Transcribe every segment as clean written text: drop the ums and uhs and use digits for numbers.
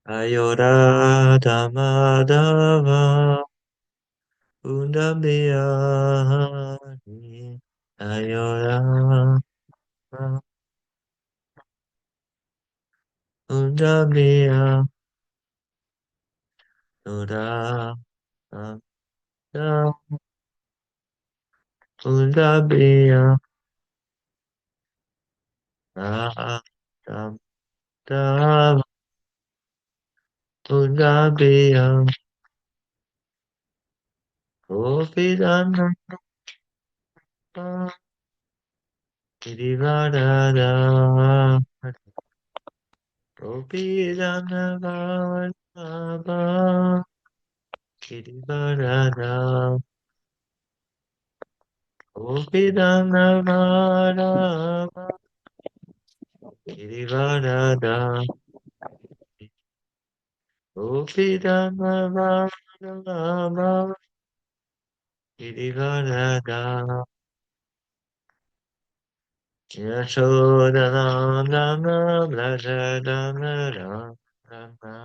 Ayora Damadava Undambiani Ayora Undambia Nuda Undambia Dam Dam Undambia Gopidananda Girivardhana Gopidananda Girivardhana Gopidananda Girivardhana Gopidananda Girivardhana Yashodanandana Blajadana Rama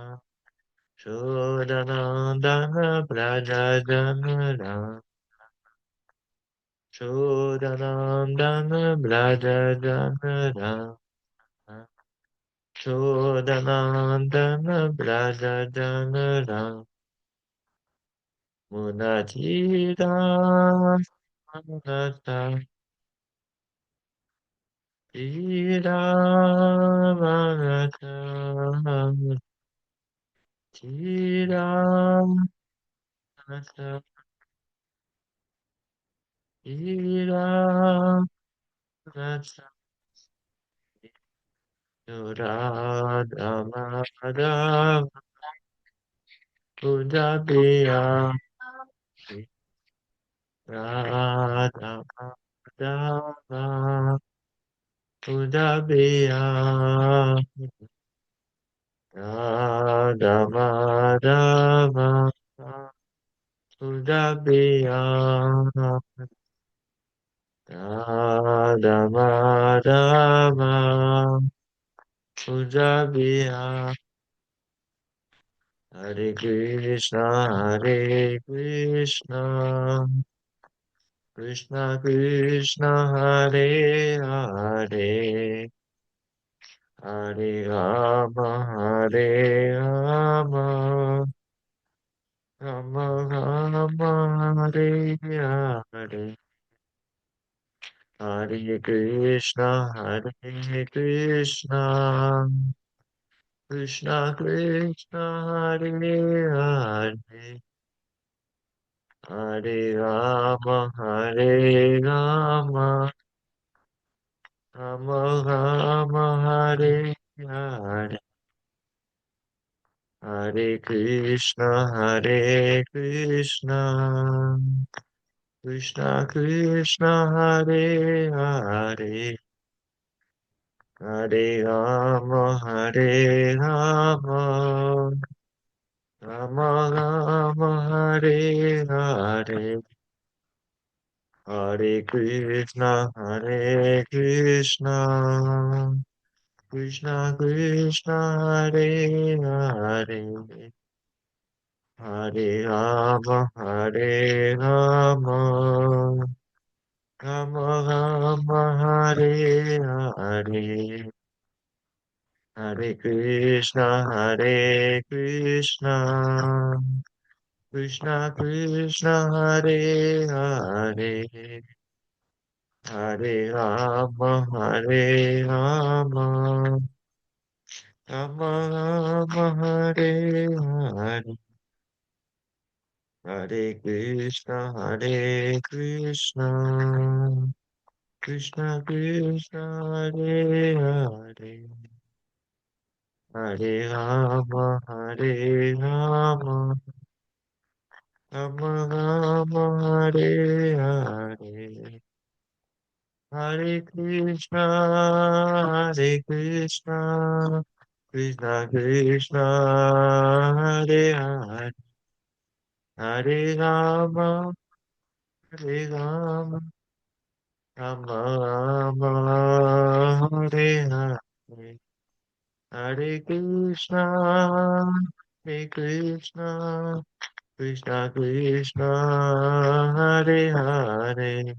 Shodanandana Blajadana Shodanandana Blajadana Shodanandana Blajadana Munatira Manata Ira Manata Tira Manata Ira Manata Radha Madhava Buddha Radha Madhava Buddha Radha Madhava Buddha Radha Madhava Buddha Hare Krishna, Hare Krishna, Krishna Krishna, Hare Hare, Hare Rama, Hare Rama, Rama Rama, Hare Hare, Hare Krishna, Hare Krishna, Krishna Krishna, Hare Hare. Hare Rama, Hare Rama, Rama Rama, Hare Hare, Hare Krishna, Hare Krishna, Krishna Krishna, Hare Hare, Hare Rama, Hare Rama, Rama Rama, Hare Hare. Hare Krishna, Hare Krishna, Krishna Krishna, Hare Hare, Hare Rama, Hare Rama, Rama Rama, Hare Hare, Hare Krishna, Hare Krishna, Krishna Krishna, Hare Hare. Hare Rama, Hare Rama, Rama Rama, Hare Hare, Hare Krishna, Hare Krishna, Krishna Krishna, Hare Hare, Hare Rama, Hare Rama, Rama Rama, Hare Hare. Hare Krishna, Hare Krishna, Krishna Krishna, Hare Hare, Hare Rama, Hare Rama, Rama Rama, Hare Hare, Hare Krishna, Hare Krishna, Krishna Krishna, Hare Hare,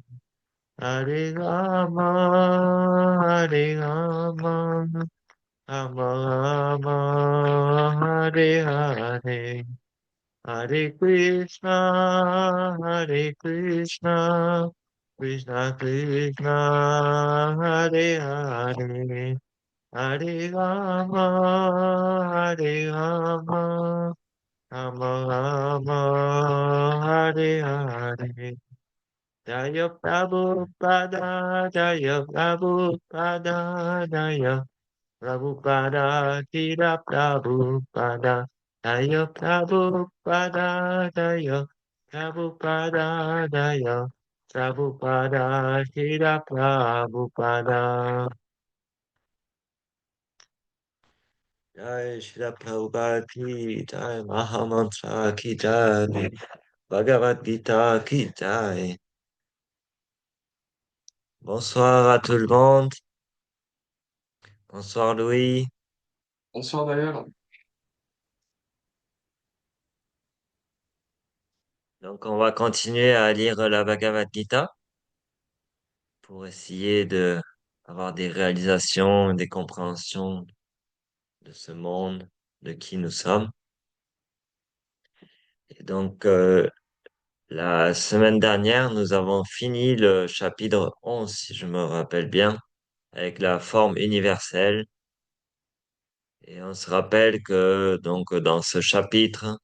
Hare Rama, Hare Rama, Rama Rama, Hare Hare, Hare Krishna, Hare Krishna, Krishna Krishna, Hare Hare, Hare Rama, Hare Rama, Rama Rama, Hare Hare. Jaya Prabhupada, Jaya Prabhupada, Jaya Prabhupada, Tira Prabhupada, Jaya Prabhupada, Jaya Prabhupada, Jaya Prabhupada, Tira Prabhupada. Jai Shri Prabhupada ki Jai, Mahamantra ki Jai, Bhagavad Gita ki Jai. Bonsoir à tout le monde. Bonsoir Louis. Bonsoir d'ailleurs. Donc on va continuer à lire la Bhagavad Gita pour essayer de avoir des réalisations, des compréhensions de ce monde, de qui nous sommes. Et donc la semaine dernière, nous avons fini le chapitre 11, si je me rappelle bien, avec la forme universelle. Et on se rappelle que donc dans ce chapitre,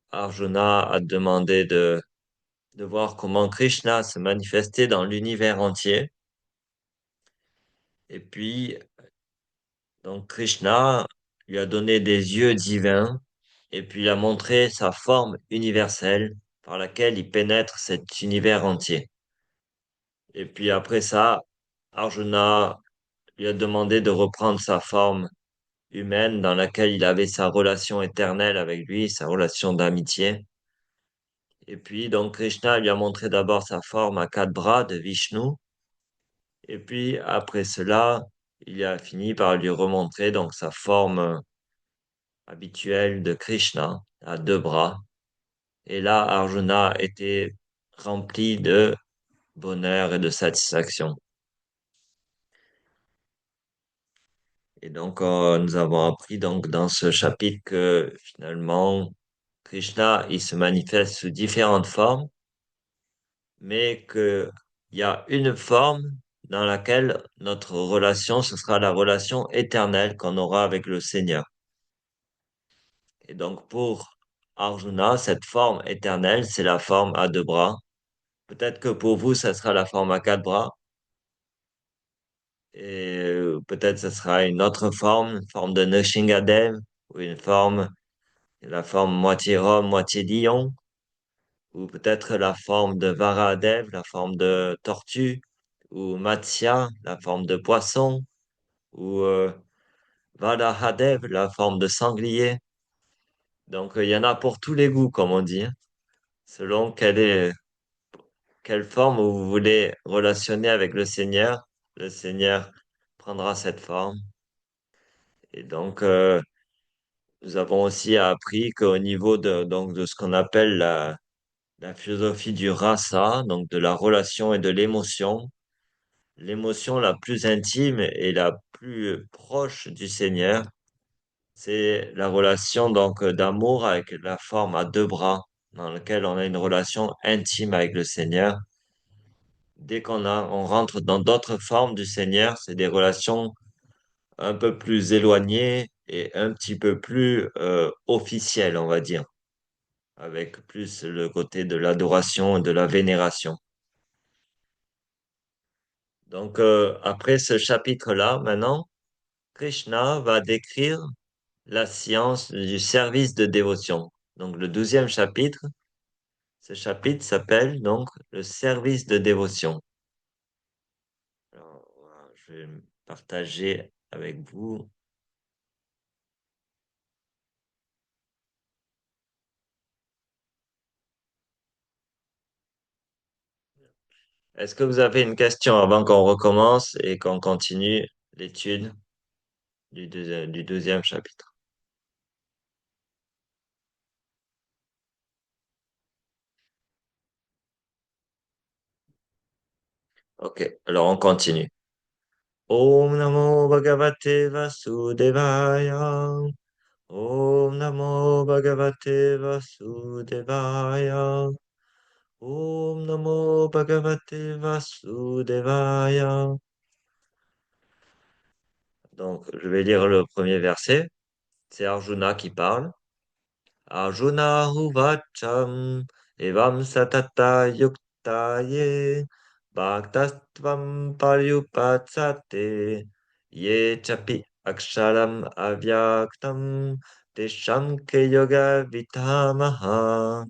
Arjuna a demandé de voir comment Krishna se manifestait dans l'univers entier. Et puis, donc Krishna lui a donné des yeux divins et puis il a montré sa forme universelle par laquelle il pénètre cet univers entier. Et puis après ça, Arjuna lui a demandé de reprendre sa forme humaine dans laquelle il avait sa relation éternelle avec lui, sa relation d'amitié. Et puis donc Krishna lui a montré d'abord sa forme à quatre bras de Vishnu. Et puis après cela, il a fini par lui remontrer donc sa forme habituelle de Krishna à deux bras. Et là, Arjuna était rempli de bonheur et de satisfaction. Et donc, nous avons appris donc dans ce chapitre que finalement, Krishna, il se manifeste sous différentes formes, mais qu'il y a une forme dans laquelle notre relation, ce sera la relation éternelle qu'on aura avec le Seigneur. Et donc, pour Arjuna, cette forme éternelle, c'est la forme à deux bras. Peut-être que pour vous, ça sera la forme à quatre bras. Et peut-être ce sera une forme de Nrsimhadev, ou la forme moitié homme, moitié lion, ou peut-être la forme de Varahadev, la forme de tortue, ou Matsya, la forme de poisson, ou Varahadev, la forme de sanglier. Donc il y en a pour tous les goûts, comme on dit, hein, selon quelle forme vous voulez relationner avec le Seigneur prendra cette forme. Et donc, nous avons aussi appris qu'au niveau donc, de ce qu'on appelle la philosophie du rasa, donc de la relation et de l'émotion, l'émotion la plus intime et la plus proche du Seigneur, c'est la relation donc d'amour avec la forme à deux bras, dans laquelle on a une relation intime avec le Seigneur. Dès on rentre dans d'autres formes du Seigneur, c'est des relations un peu plus éloignées et un petit peu plus officielles, on va dire, avec plus le côté de l'adoration et de la vénération. Donc, après ce chapitre-là, maintenant, Krishna va décrire la science du service de dévotion. Donc, le 12e chapitre, ce chapitre s'appelle donc le service de dévotion. Alors, voilà, je vais partager avec vous. Est-ce que vous avez une question avant qu'on recommence et qu'on continue l'étude? du deuxième chapitre. Ok, alors on continue. Om Namo Bhagavate Vasudevaya. Om Namo Bhagavate Vasudevaya. Om Namo Bhagavate Vasudevaya. Donc, je vais lire le premier verset. C'est Arjuna qui parle. Arjuna Uvacham Evam Satata Yukta Ye Bhaktastvam Paryupatsate Ye Chapi Aksharam Avyaktam Tesham Ke Yoga Vitamaha.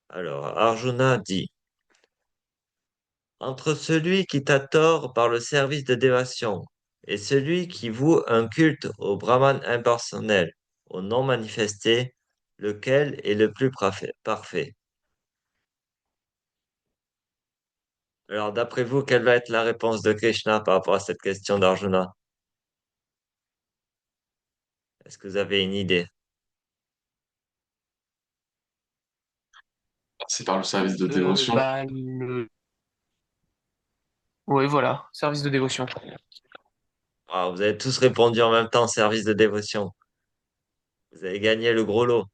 Alors, Arjuna dit, entre celui qui t'a tort par le service de dévotion et celui qui voue un culte au Brahman impersonnel, au non manifesté, lequel est le plus parfait? Alors, d'après vous, quelle va être la réponse de Krishna par rapport à cette question d'Arjuna? Est-ce que vous avez une idée? C'est par le service de dévotion. Bah, ouais, voilà, service de dévotion. Ah, vous avez tous répondu en même temps, service de dévotion. Vous avez gagné le gros lot.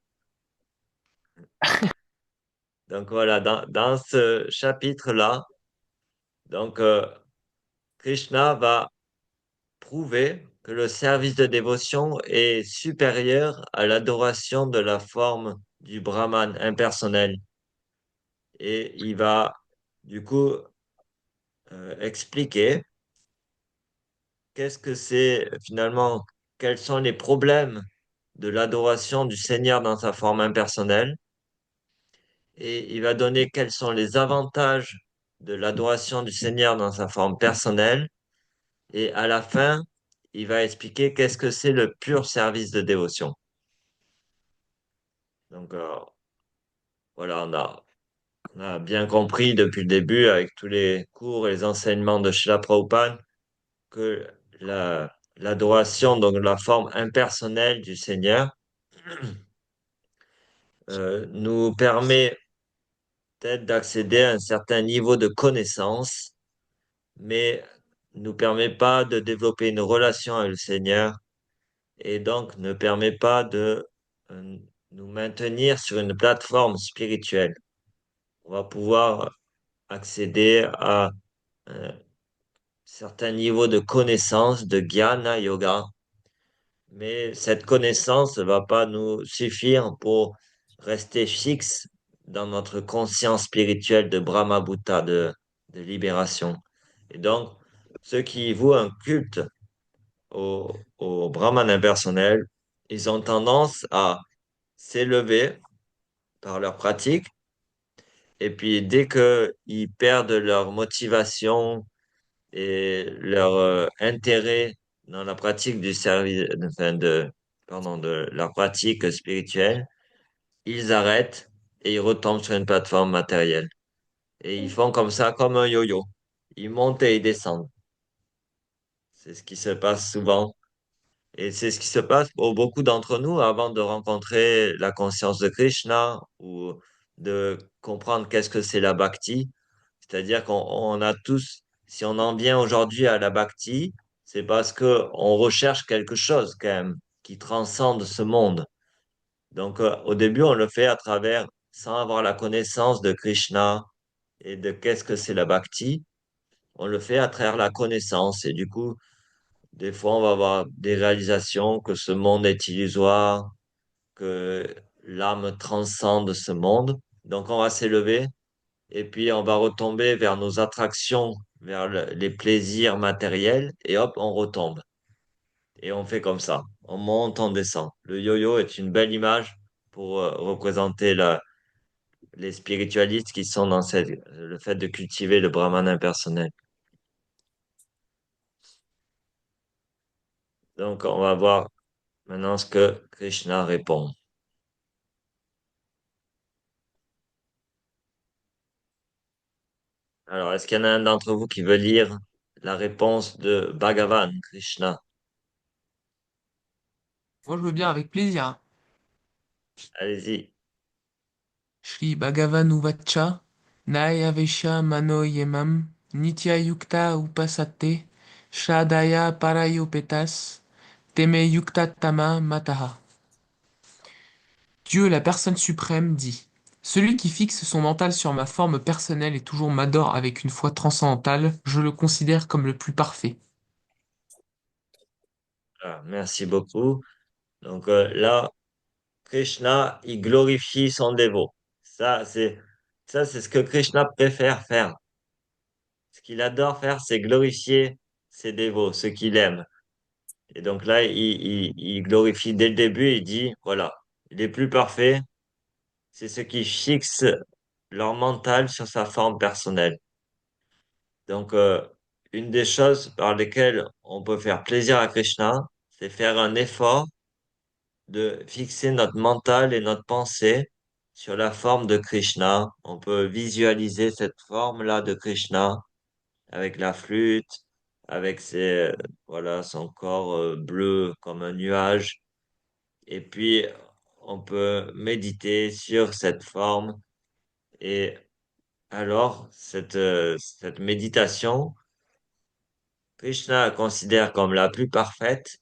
Donc voilà, dans ce chapitre-là, donc Krishna va prouver que le service de dévotion est supérieur à l'adoration de la forme du Brahman impersonnel. Et il va du coup expliquer qu'est-ce que c'est finalement, quels sont les problèmes de l'adoration du Seigneur dans sa forme impersonnelle. Et il va donner quels sont les avantages de l'adoration du Seigneur dans sa forme personnelle. Et à la fin, il va expliquer qu'est-ce que c'est le pur service de dévotion. Donc, voilà, on a bien compris depuis le début, avec tous les cours et les enseignements de Srila Prabhupada, que l'adoration, donc la forme impersonnelle du Seigneur, nous permet peut-être d'accéder à un certain niveau de connaissance, mais nous permet pas de développer une relation avec le Seigneur et donc ne permet pas de euh, nous maintenir sur une plateforme spirituelle. On va pouvoir accéder à un certain niveau de connaissance, de jnana yoga, mais cette connaissance ne va pas nous suffire pour rester fixe dans notre conscience spirituelle de Brahma Bhuta, de libération. Et donc, ceux qui vouent un culte au Brahman impersonnel, ils ont tendance à s'élever par leur pratique, et puis dès qu'ils perdent leur motivation et leur intérêt dans la pratique du service, enfin pardon, de leur pratique spirituelle, ils arrêtent et ils retombent sur une plateforme matérielle. Et ils font comme ça, comme un yo-yo. Ils montent et ils descendent. C'est ce qui se passe souvent. Et c'est ce qui se passe pour beaucoup d'entre nous avant de rencontrer la conscience de Krishna ou de comprendre qu'est-ce que c'est la bhakti. C'est-à-dire qu'on a tous, si on en vient aujourd'hui à la bhakti, c'est parce que on recherche quelque chose quand même qui transcende ce monde. Donc au début, on le fait à travers, sans avoir la connaissance de Krishna et de qu'est-ce que c'est la bhakti, on le fait à travers la connaissance. Et du coup, des fois, on va avoir des réalisations que ce monde est illusoire, que l'âme transcende ce monde. Donc on va s'élever et puis on va retomber vers nos attractions, vers les plaisirs matériels, et hop, on retombe. Et on fait comme ça. On monte, on descend. Le yo-yo est une belle image pour représenter les spiritualistes qui sont dans le fait de cultiver le brahman impersonnel. Donc on va voir maintenant ce que Krishna répond. Alors, est-ce qu'il y en a un d'entre vous qui veut lire la réponse de Bhagavan Krishna. Moi, je veux bien avec plaisir. Allez-y. Shri Bhagavan Uvacha, Nayavesha Mano Yemam, Nitya Yukta Upasate, Shradaya Parayopetas, Teme Yukta Tama Mataha. Dieu, la personne suprême, dit: Celui qui fixe son mental sur ma forme personnelle et toujours m'adore avec une foi transcendantale, je le considère comme le plus parfait. Ah, merci beaucoup. Donc là, Krishna, il glorifie son dévot. Ça, c'est, ça, c'est ce que Krishna préfère faire. Ce qu'il adore faire, c'est glorifier ses dévots, ceux qu'il aime. Et donc là, il glorifie dès le début, il dit, voilà, il est plus parfait, c'est ceux qui fixent leur mental sur sa forme personnelle. Donc, une des choses par lesquelles on peut faire plaisir à Krishna, c'est faire un effort de fixer notre mental et notre pensée sur la forme de Krishna. On peut visualiser cette forme-là de Krishna avec la flûte, avec voilà, son corps bleu comme un nuage. Et puis, on peut méditer sur cette forme. Et alors, cette méditation, Krishna la considère comme la plus parfaite.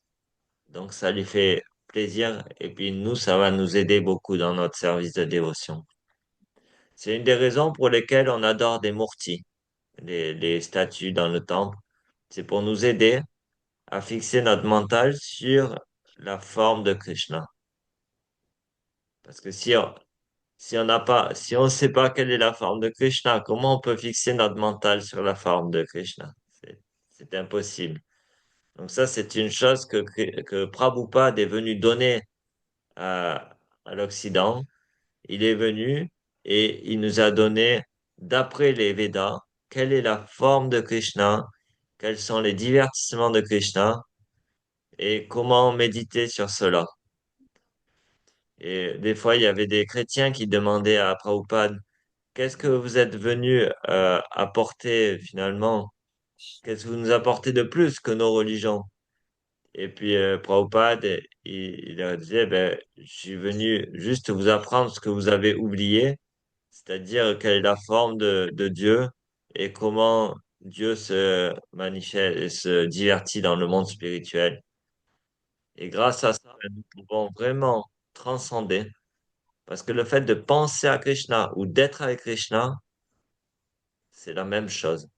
Donc, ça lui fait plaisir. Et puis, nous, ça va nous aider beaucoup dans notre service de dévotion. C'est une des raisons pour lesquelles on adore des murtis, les statues dans le temple. C'est pour nous aider à fixer notre mental sur la forme de Krishna. Parce que si on n'a pas, si on ne sait pas quelle est la forme de Krishna, comment on peut fixer notre mental sur la forme de Krishna? C'est impossible. Donc ça, c'est une chose que Prabhupada est venu donner à l'Occident. Il est venu et il nous a donné, d'après les Védas, quelle est la forme de Krishna, quels sont les divertissements de Krishna et comment méditer sur cela. Et des fois, il y avait des chrétiens qui demandaient à Prabhupada, qu'est-ce que vous êtes venu apporter finalement? Qu'est-ce que vous nous apportez de plus que nos religions? Et puis Prabhupada, il leur disait, ben, je suis venu juste vous apprendre ce que vous avez oublié, c'est-à-dire quelle est la forme de Dieu et comment Dieu se manifeste et se divertit dans le monde spirituel. Et grâce à ça, nous pouvons vraiment transcender, parce que le fait de penser à Krishna ou d'être avec Krishna, c'est la même chose.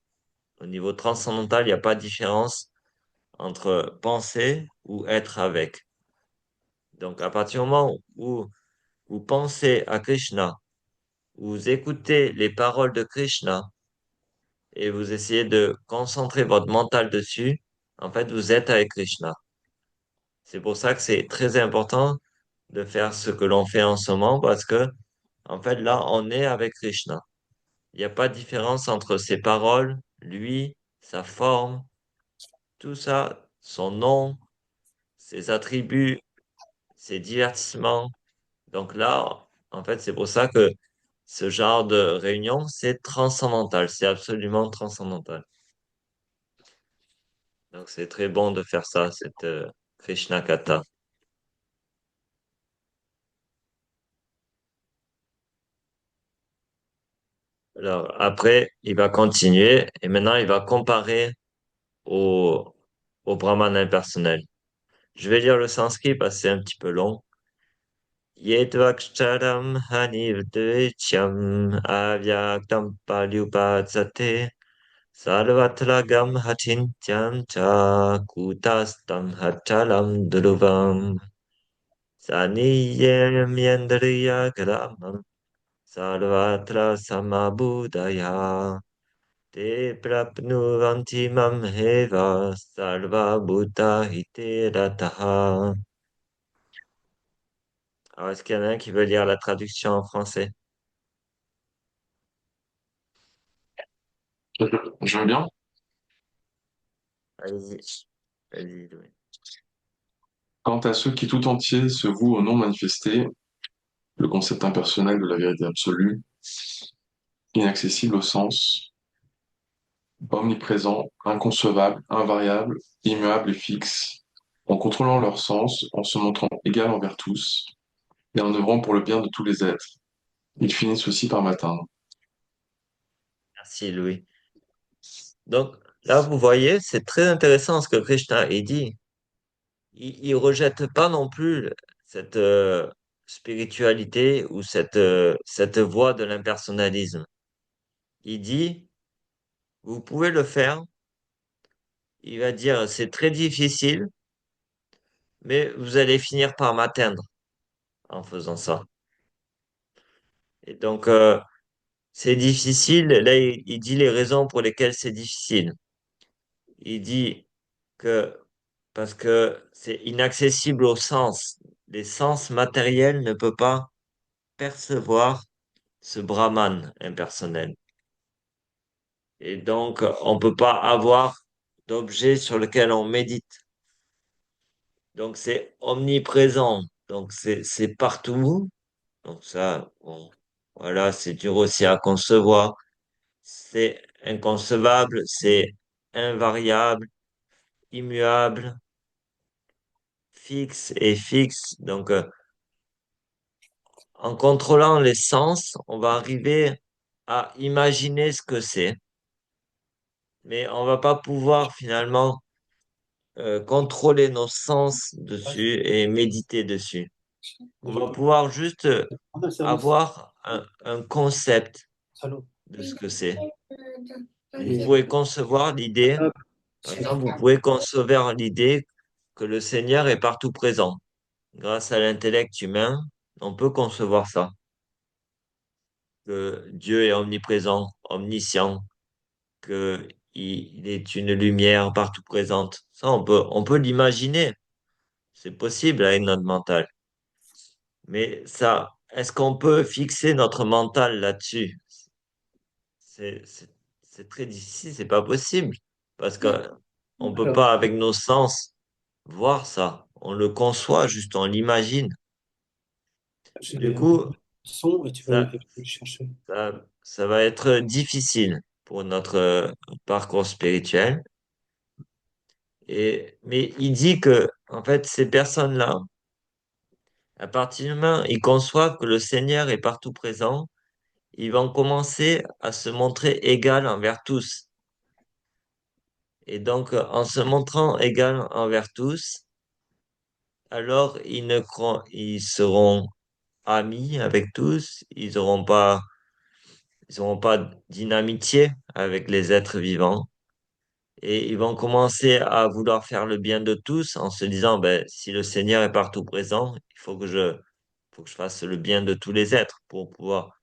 Au niveau transcendantal, il n'y a pas de différence entre penser ou être avec. Donc, à partir du moment où vous pensez à Krishna, vous écoutez les paroles de Krishna et vous essayez de concentrer votre mental dessus, en fait, vous êtes avec Krishna. C'est pour ça que c'est très important de faire ce que l'on fait en ce moment parce que, en fait, là, on est avec Krishna. Il n'y a pas de différence entre ses paroles, lui, sa forme, tout ça, son nom, ses attributs, ses divertissements. Donc là, en fait, c'est pour ça que ce genre de réunion, c'est transcendantal, c'est absolument transcendantal. Donc c'est très bon de faire ça, cette Krishna Katha. Alors après, il va continuer et maintenant il va comparer au, au Brahman impersonnel. Je vais lire le sanskrit parce que c'est un petit peu long. Yedvaksharam hanivdvechyam avyaktam palyupatsate sarvatragam hachintyan cha kutastam hachalam dhruvam saniyem yendriya gramam sarvatra samabudaya te prapnuvanti mam heva sarva bhuta hite rataha. Alors, est-ce qu'il y en a un qui veut lire la traduction en français? Je veux bien. Allez-y. Allez-y, Louis. Quant à ceux qui tout entier se vouent au non manifesté, le concept impersonnel de la vérité absolue, inaccessible au sens, omniprésent, inconcevable, invariable, immuable et fixe, en contrôlant leur sens, en se montrant égal envers tous, et en œuvrant pour le bien de tous les êtres. Ils finissent aussi par m'atteindre. Merci, Louis. Donc, là, vous voyez, c'est très intéressant ce que Krishna il dit. Il rejette pas non plus cette spiritualité ou cette voie de l'impersonnalisme. Il dit, vous pouvez le faire. Il va dire, c'est très difficile, mais vous allez finir par m'atteindre en faisant ça. Et donc, c'est difficile. Là, il dit les raisons pour lesquelles c'est difficile. Il dit que parce que c'est inaccessible aux sens. Les sens matériels ne peuvent pas percevoir ce Brahman impersonnel. Et donc, on peut pas avoir d'objet sur lequel on médite. Donc, c'est omniprésent. Donc, c'est partout. Donc, ça, bon, voilà, c'est dur aussi à concevoir. C'est inconcevable, c'est invariable, immuable, fixe et fixe. Donc, en contrôlant les sens, on va arriver à imaginer ce que c'est, mais on va pas pouvoir finalement contrôler nos sens dessus et méditer dessus. On va pouvoir juste avoir un concept de ce que c'est. Vous pouvez concevoir l'idée, par exemple, vous pouvez concevoir l'idée que le Seigneur est partout présent. Grâce à l'intellect humain, on peut concevoir ça, que Dieu est omniprésent, omniscient, que il est une lumière partout présente. Ça, on peut l'imaginer. C'est possible avec notre mental. Mais ça, est-ce qu'on peut fixer notre mental là-dessus? C'est, c'est, c'est très difficile, c'est pas possible. Parce que on peut Alors, pas, avec nos sens, voir ça. On le conçoit, juste on l'imagine. j'ai Du un coup, son et tu vas ça, le chercher. ça va être difficile pour notre parcours spirituel. Mais il dit que, en fait, ces personnes-là, à partir du moment où ils conçoivent que le Seigneur est partout présent, ils vont commencer à se montrer égal envers tous. Et donc, en se montrant égal envers tous, alors ils seront amis avec tous, ils auront pas d'inamitié avec les êtres vivants. Et ils vont commencer à vouloir faire le bien de tous en se disant, ben, si le Seigneur est partout présent, faut que je fasse le bien de tous les êtres pour pouvoir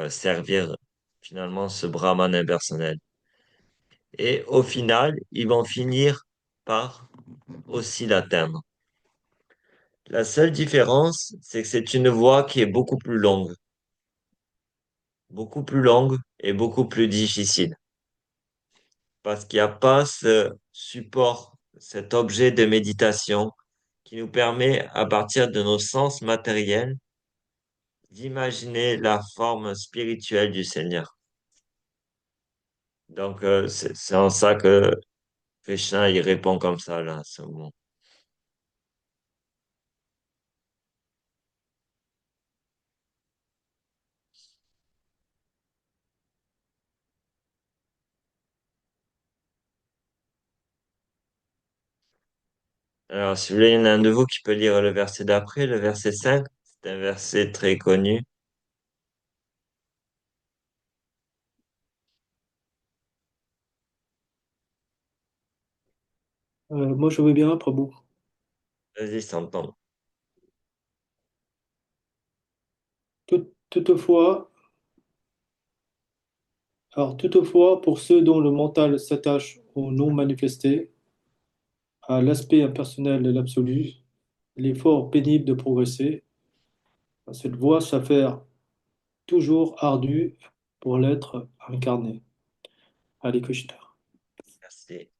servir finalement ce Brahman impersonnel. Et au final, ils vont finir par aussi l'atteindre. La seule différence, c'est que c'est une voie qui est beaucoup plus longue et beaucoup plus difficile, parce qu'il n'y a pas ce support, cet objet de méditation qui nous permet, à partir de nos sens matériels, d'imaginer la forme spirituelle du Seigneur. Donc, c'est en ça que Krishna, il répond comme ça, là, à ce moment. Alors, si vous voulez, il y en a un de vous qui peut lire le verset d'après, le verset 5. C'est un verset très connu. Moi, je veux bien, Prabhu. Vas-y, s'entend. Toutefois, toutefois, pour ceux dont le mental s'attache au non manifesté, à l'aspect impersonnel de l'absolu, l'effort pénible de progresser, cette voie s'affaire toujours ardue pour l'être incarné. Hare Krishna. Merci.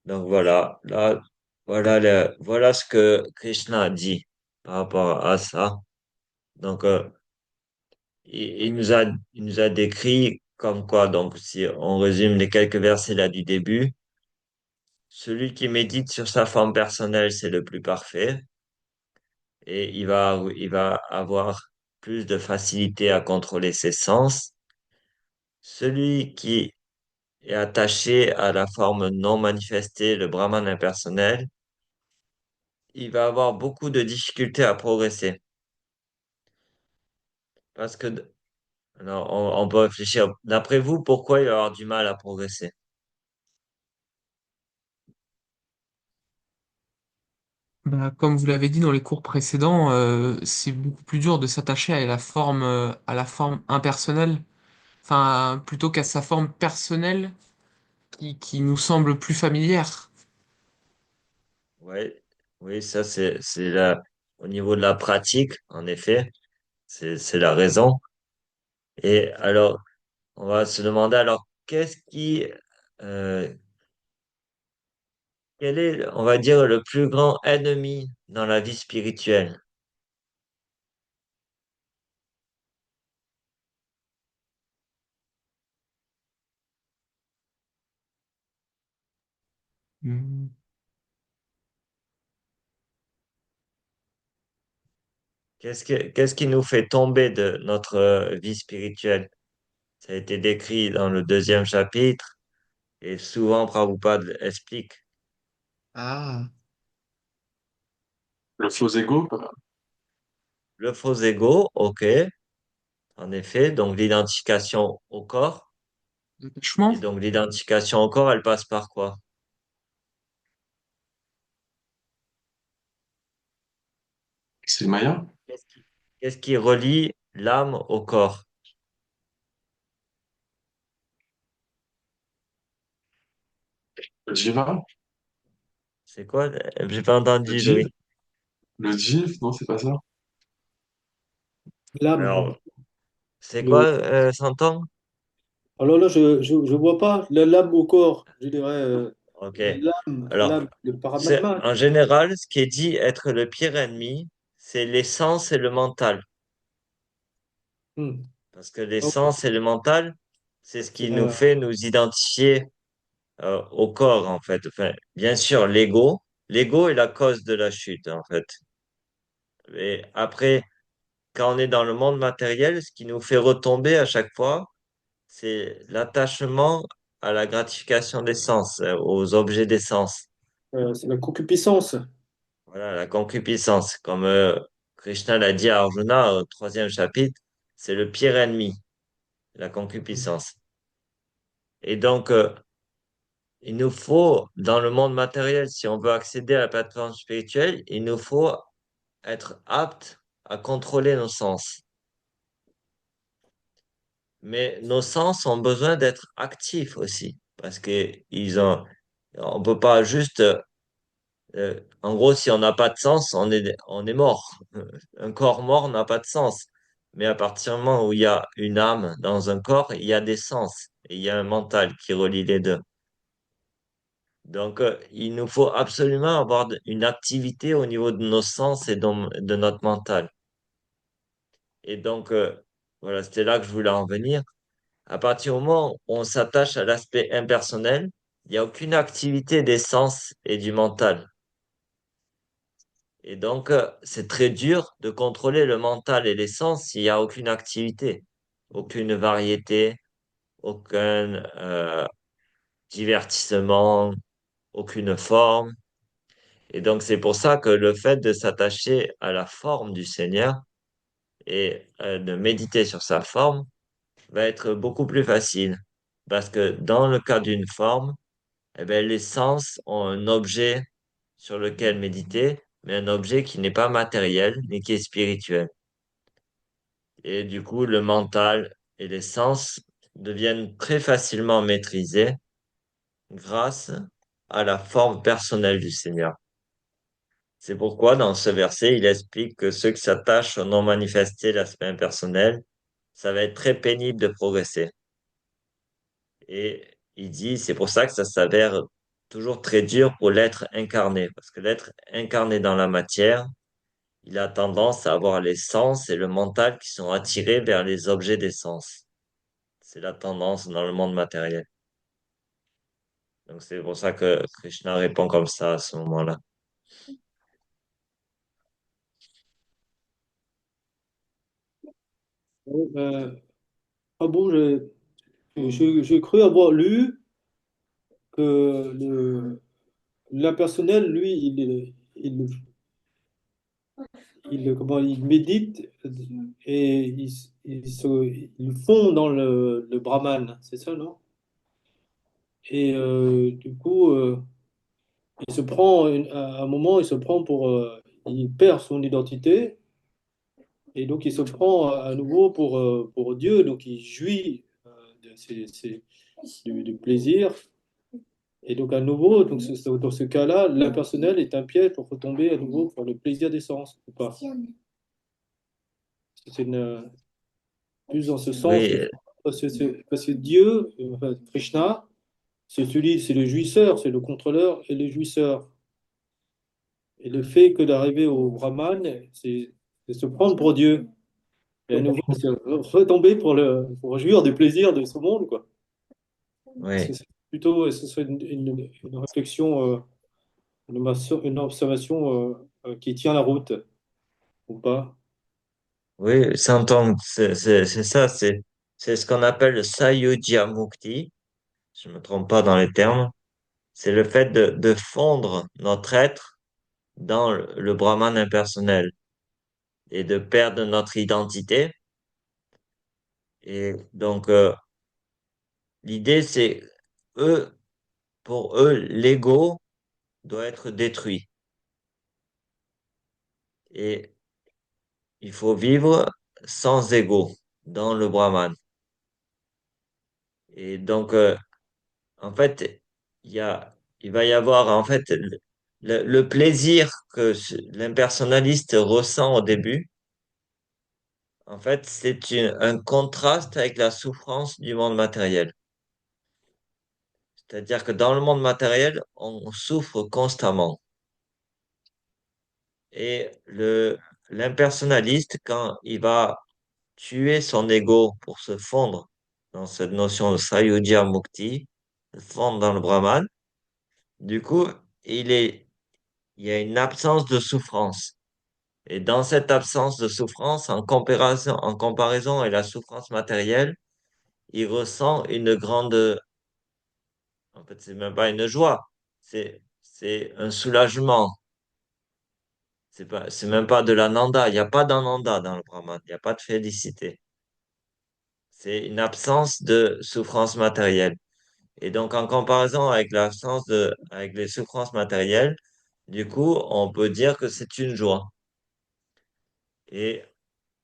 Donc voilà, là, voilà ce que Krishna a dit par rapport à ça. Donc, il nous a décrit comme quoi, donc, si on résume les quelques versets là du début, celui qui médite sur sa forme personnelle, c'est le plus parfait, et il va avoir plus de facilité à contrôler ses sens. Celui qui est attaché à la forme non manifestée, le Brahman impersonnel, il va avoir beaucoup de difficultés à progresser. Parce que, alors, on peut réfléchir. D'après vous, pourquoi il va avoir du mal à progresser? Bah, comme vous l'avez dit dans les cours précédents, c'est beaucoup plus dur de s'attacher à la forme impersonnelle, enfin, plutôt qu'à sa forme personnelle qui nous semble plus familière. Ouais, oui, ça c'est là au niveau de la pratique, en effet, c'est la raison. Et alors, on va se demander alors euh, quel est, on va dire, le plus grand ennemi dans la vie spirituelle? Hmm. Qu'est-ce qui nous fait tomber de notre vie spirituelle? Ça a été décrit dans le deuxième chapitre et souvent Prabhupada explique Ah. Le faux ego, le faux ego, ok, en effet, donc l'identification au corps. Et L'attachement? donc l'identification au corps, elle passe par quoi? c'est Maya. Qu'est-ce qui, qu'est-ce qui relie l'âme au corps? Le jiva, C'est quoi? J'ai pas le entendu, jiv, Louis. le jiv, non, c'est pas ça. L'âme. Alors, c'est quoi, Le... s'entend? Alors là, je vois pas l'âme au corps. Je dirais Ok. l'âme, Alors, le c'est paramatma. en général, ce qui est dit être le pire ennemi, c'est l'essence et le mental. Hmm. Parce que Ok. l'essence et le mental, c'est ce qui nous Euh, fait nous identifier au corps, en fait. Enfin, bien sûr, l'ego est la cause de la chute, en fait. Et après, quand on est dans le monde matériel, ce qui nous fait retomber à chaque fois, c'est l'attachement à la gratification des sens, aux objets des sens. c'est la concupiscence. Voilà, la concupiscence. Comme Krishna l'a dit à Arjuna au troisième chapitre, c'est le pire ennemi, la concupiscence. Et donc, il nous faut, dans le monde matériel, si on veut accéder à la plateforme spirituelle, il nous faut être apte à contrôler nos sens. Mais nos sens ont besoin d'être actifs aussi, parce que on peut pas juste, en gros, si on n'a pas de sens, on est mort. Un corps mort n'a pas de sens. Mais à partir du moment où il y a une âme dans un corps, il y a des sens et il y a un mental qui relie les deux. Donc, il nous faut absolument avoir une activité au niveau de nos sens et de notre mental. Et donc, voilà, c'était là que je voulais en venir. À partir du moment où on s'attache à l'aspect impersonnel, il n'y a aucune activité des sens et du mental. Et donc, c'est très dur de contrôler le mental et les sens s'il n'y a aucune activité, aucune variété, aucun divertissement, aucune forme. Et donc, c'est pour ça que le fait de s'attacher à la forme du Seigneur et de méditer sur sa forme va être beaucoup plus facile. Parce que dans le cas d'une forme, eh bien, les sens ont un objet sur lequel méditer, mais un objet qui n'est pas matériel, mais qui est spirituel. Et du coup, le mental et les sens deviennent très facilement maîtrisés grâce à la forme personnelle du Seigneur. C'est pourquoi dans ce verset, il explique que ceux qui s'attachent au non manifesté, l'aspect impersonnel, ça va être très pénible de progresser. Et il dit, c'est pour ça que ça s'avère toujours très dur pour l'être incarné, parce que l'être incarné dans la matière, il a tendance à avoir les sens et le mental qui sont attirés vers les objets des sens. C'est la tendance dans le monde matériel. Donc c'est pour ça que Krishna répond comme ça à ce moment-là. Euh, ah bon, j'ai cru avoir lu que l'impersonnel, lui, comment, il médite et il fond dans le Brahman, c'est ça, non? Et du coup, à un moment, il se prend il perd son identité et donc il se prend à nouveau pour Dieu, donc il jouit du plaisir. Et donc à nouveau, dans ce cas-là, l'impersonnel est un piège pour retomber à nouveau pour le plaisir des sens, ou pas? C'est plus dans ce sens qu'il Oui, faut. Parce que Dieu, enfin, Krishna, c'est le jouisseur, c'est le contrôleur et le jouisseur. Et le fait que d'arriver au Brahman, c'est se prendre pour Dieu. Et à nouveau, c'est retomber pour jouir du plaisir de ce monde, quoi. Est-ce que oui, c'est plutôt, ce serait une réflexion, une observation qui tient la route, ou pas? oui, s'entend, c'est ça, c'est ce qu'on appelle le Sayujya Mukti, je me trompe pas dans les termes. C'est le fait de fondre notre être dans le Brahman impersonnel et de perdre notre identité. Et donc, l'idée, c'est eux, pour eux, l'ego doit être détruit. Et il faut vivre sans ego dans le Brahman. Et donc, en fait, il va y avoir, en fait, le plaisir que l'impersonnaliste ressent au début. En fait, c'est un contraste avec la souffrance du monde matériel. C'est-à-dire que dans le monde matériel, on souffre constamment. Et l'impersonnaliste, quand il va tuer son ego pour se fondre dans cette notion de Sayudhya Mukti, se fondre dans le Brahman, du coup, il y a une absence de souffrance. Et dans cette absence de souffrance, en comparaison avec la souffrance matérielle, il ressent une grande, en fait, c'est même pas une joie, c'est un soulagement. C'est même pas de l'ananda. Il n'y a pas d'ananda dans le Brahman. Il n'y a pas de félicité. C'est une absence de souffrance matérielle. Et donc, en comparaison avec avec les souffrances matérielles, du coup, on peut dire que c'est une joie. Et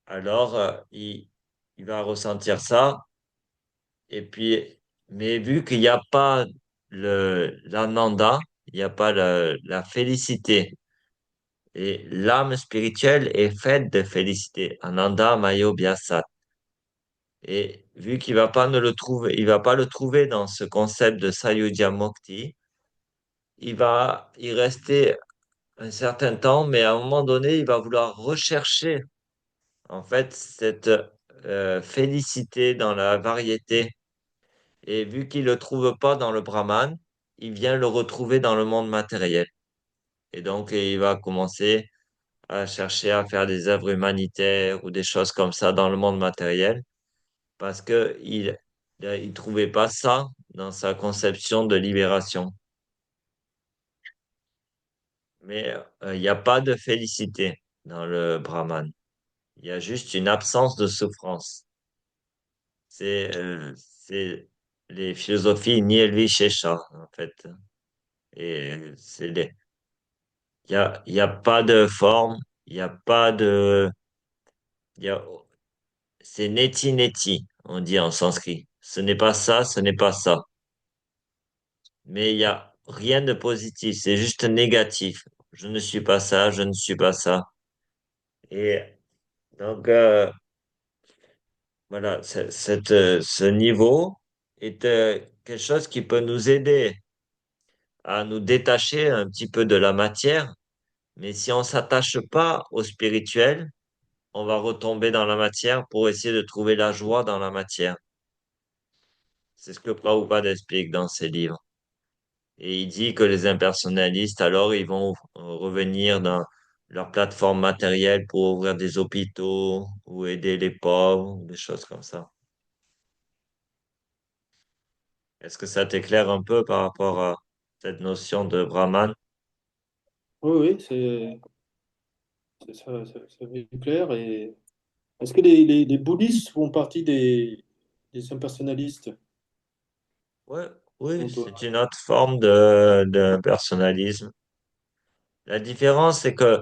alors, il va ressentir ça. Et puis, mais vu qu'il n'y a pas l'ananda, il n'y a pas la félicité. Et l'âme spirituelle est faite de félicité. Ananda Mayo Vyasat. Et vu qu'il va pas ne le trouver, il va pas le trouver dans ce concept de Sayudhya Mukti, il va y rester un certain temps, mais à un moment donné, il va vouloir rechercher en fait cette félicité dans la variété. Et vu qu'il le trouve pas dans le Brahman, il vient le retrouver dans le monde matériel. Et donc, il va commencer à chercher à faire des œuvres humanitaires ou des choses comme ça dans le monde matériel parce que il trouvait pas ça dans sa conception de libération. Mais il n'y a pas de félicité dans le Brahman. Il y a juste une absence de souffrance. C'est les philosophies Nirvishesha, en fait. Et il y a pas de forme, il y a pas de, il y a, c'est neti neti, on dit en sanskrit. Ce n'est pas ça, ce n'est pas ça. Mais il y a rien de positif, c'est juste négatif. Je ne suis pas ça, je ne suis pas ça. Et donc, voilà, ce niveau est quelque chose qui peut nous aider à nous détacher un petit peu de la matière. Mais si on s'attache pas au spirituel, on va retomber dans la matière pour essayer de trouver la joie dans la matière. C'est ce que Prabhupada explique dans ses livres. Et il dit que les impersonnalistes, alors, ils vont revenir dans leur plateforme matérielle pour ouvrir des hôpitaux ou aider les pauvres, des choses comme ça. Est-ce que ça t'éclaire un peu par rapport à cette notion de Brahman? Oui, oui, ça m'est clair. Et est-ce que les bouddhistes font partie des impersonnalistes, Ouais, oui, selon toi? c'est une autre forme d'impersonnalisme. La différence, c'est que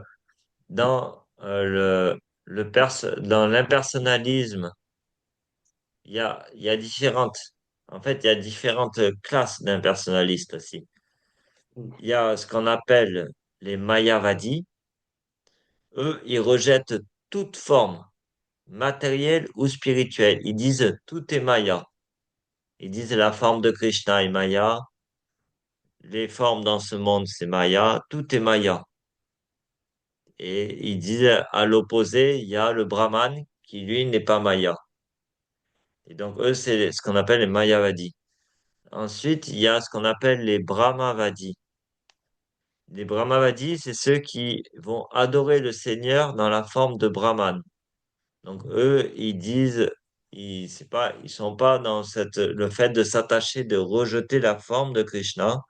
dans dans l'impersonnalisme, il y a différentes, en fait, il y a différentes classes d'impersonnalistes aussi. Hmm. Il y a ce qu'on appelle les Mayavadis. Eux, ils rejettent toute forme matérielle ou spirituelle. Ils disent tout est Maya. Ils disent la forme de Krishna est Maya, les formes dans ce monde c'est Maya, tout est Maya. Et ils disent à l'opposé, il y a le Brahman qui lui n'est pas Maya. Et donc eux, c'est ce qu'on appelle les Mayavadis. Ensuite, il y a ce qu'on appelle les Brahmavadis. Les Brahmavadis, c'est ceux qui vont adorer le Seigneur dans la forme de Brahman. Donc eux, ils disent, c'est pas, ils sont pas dans le fait de s'attacher, de rejeter la forme de Krishna,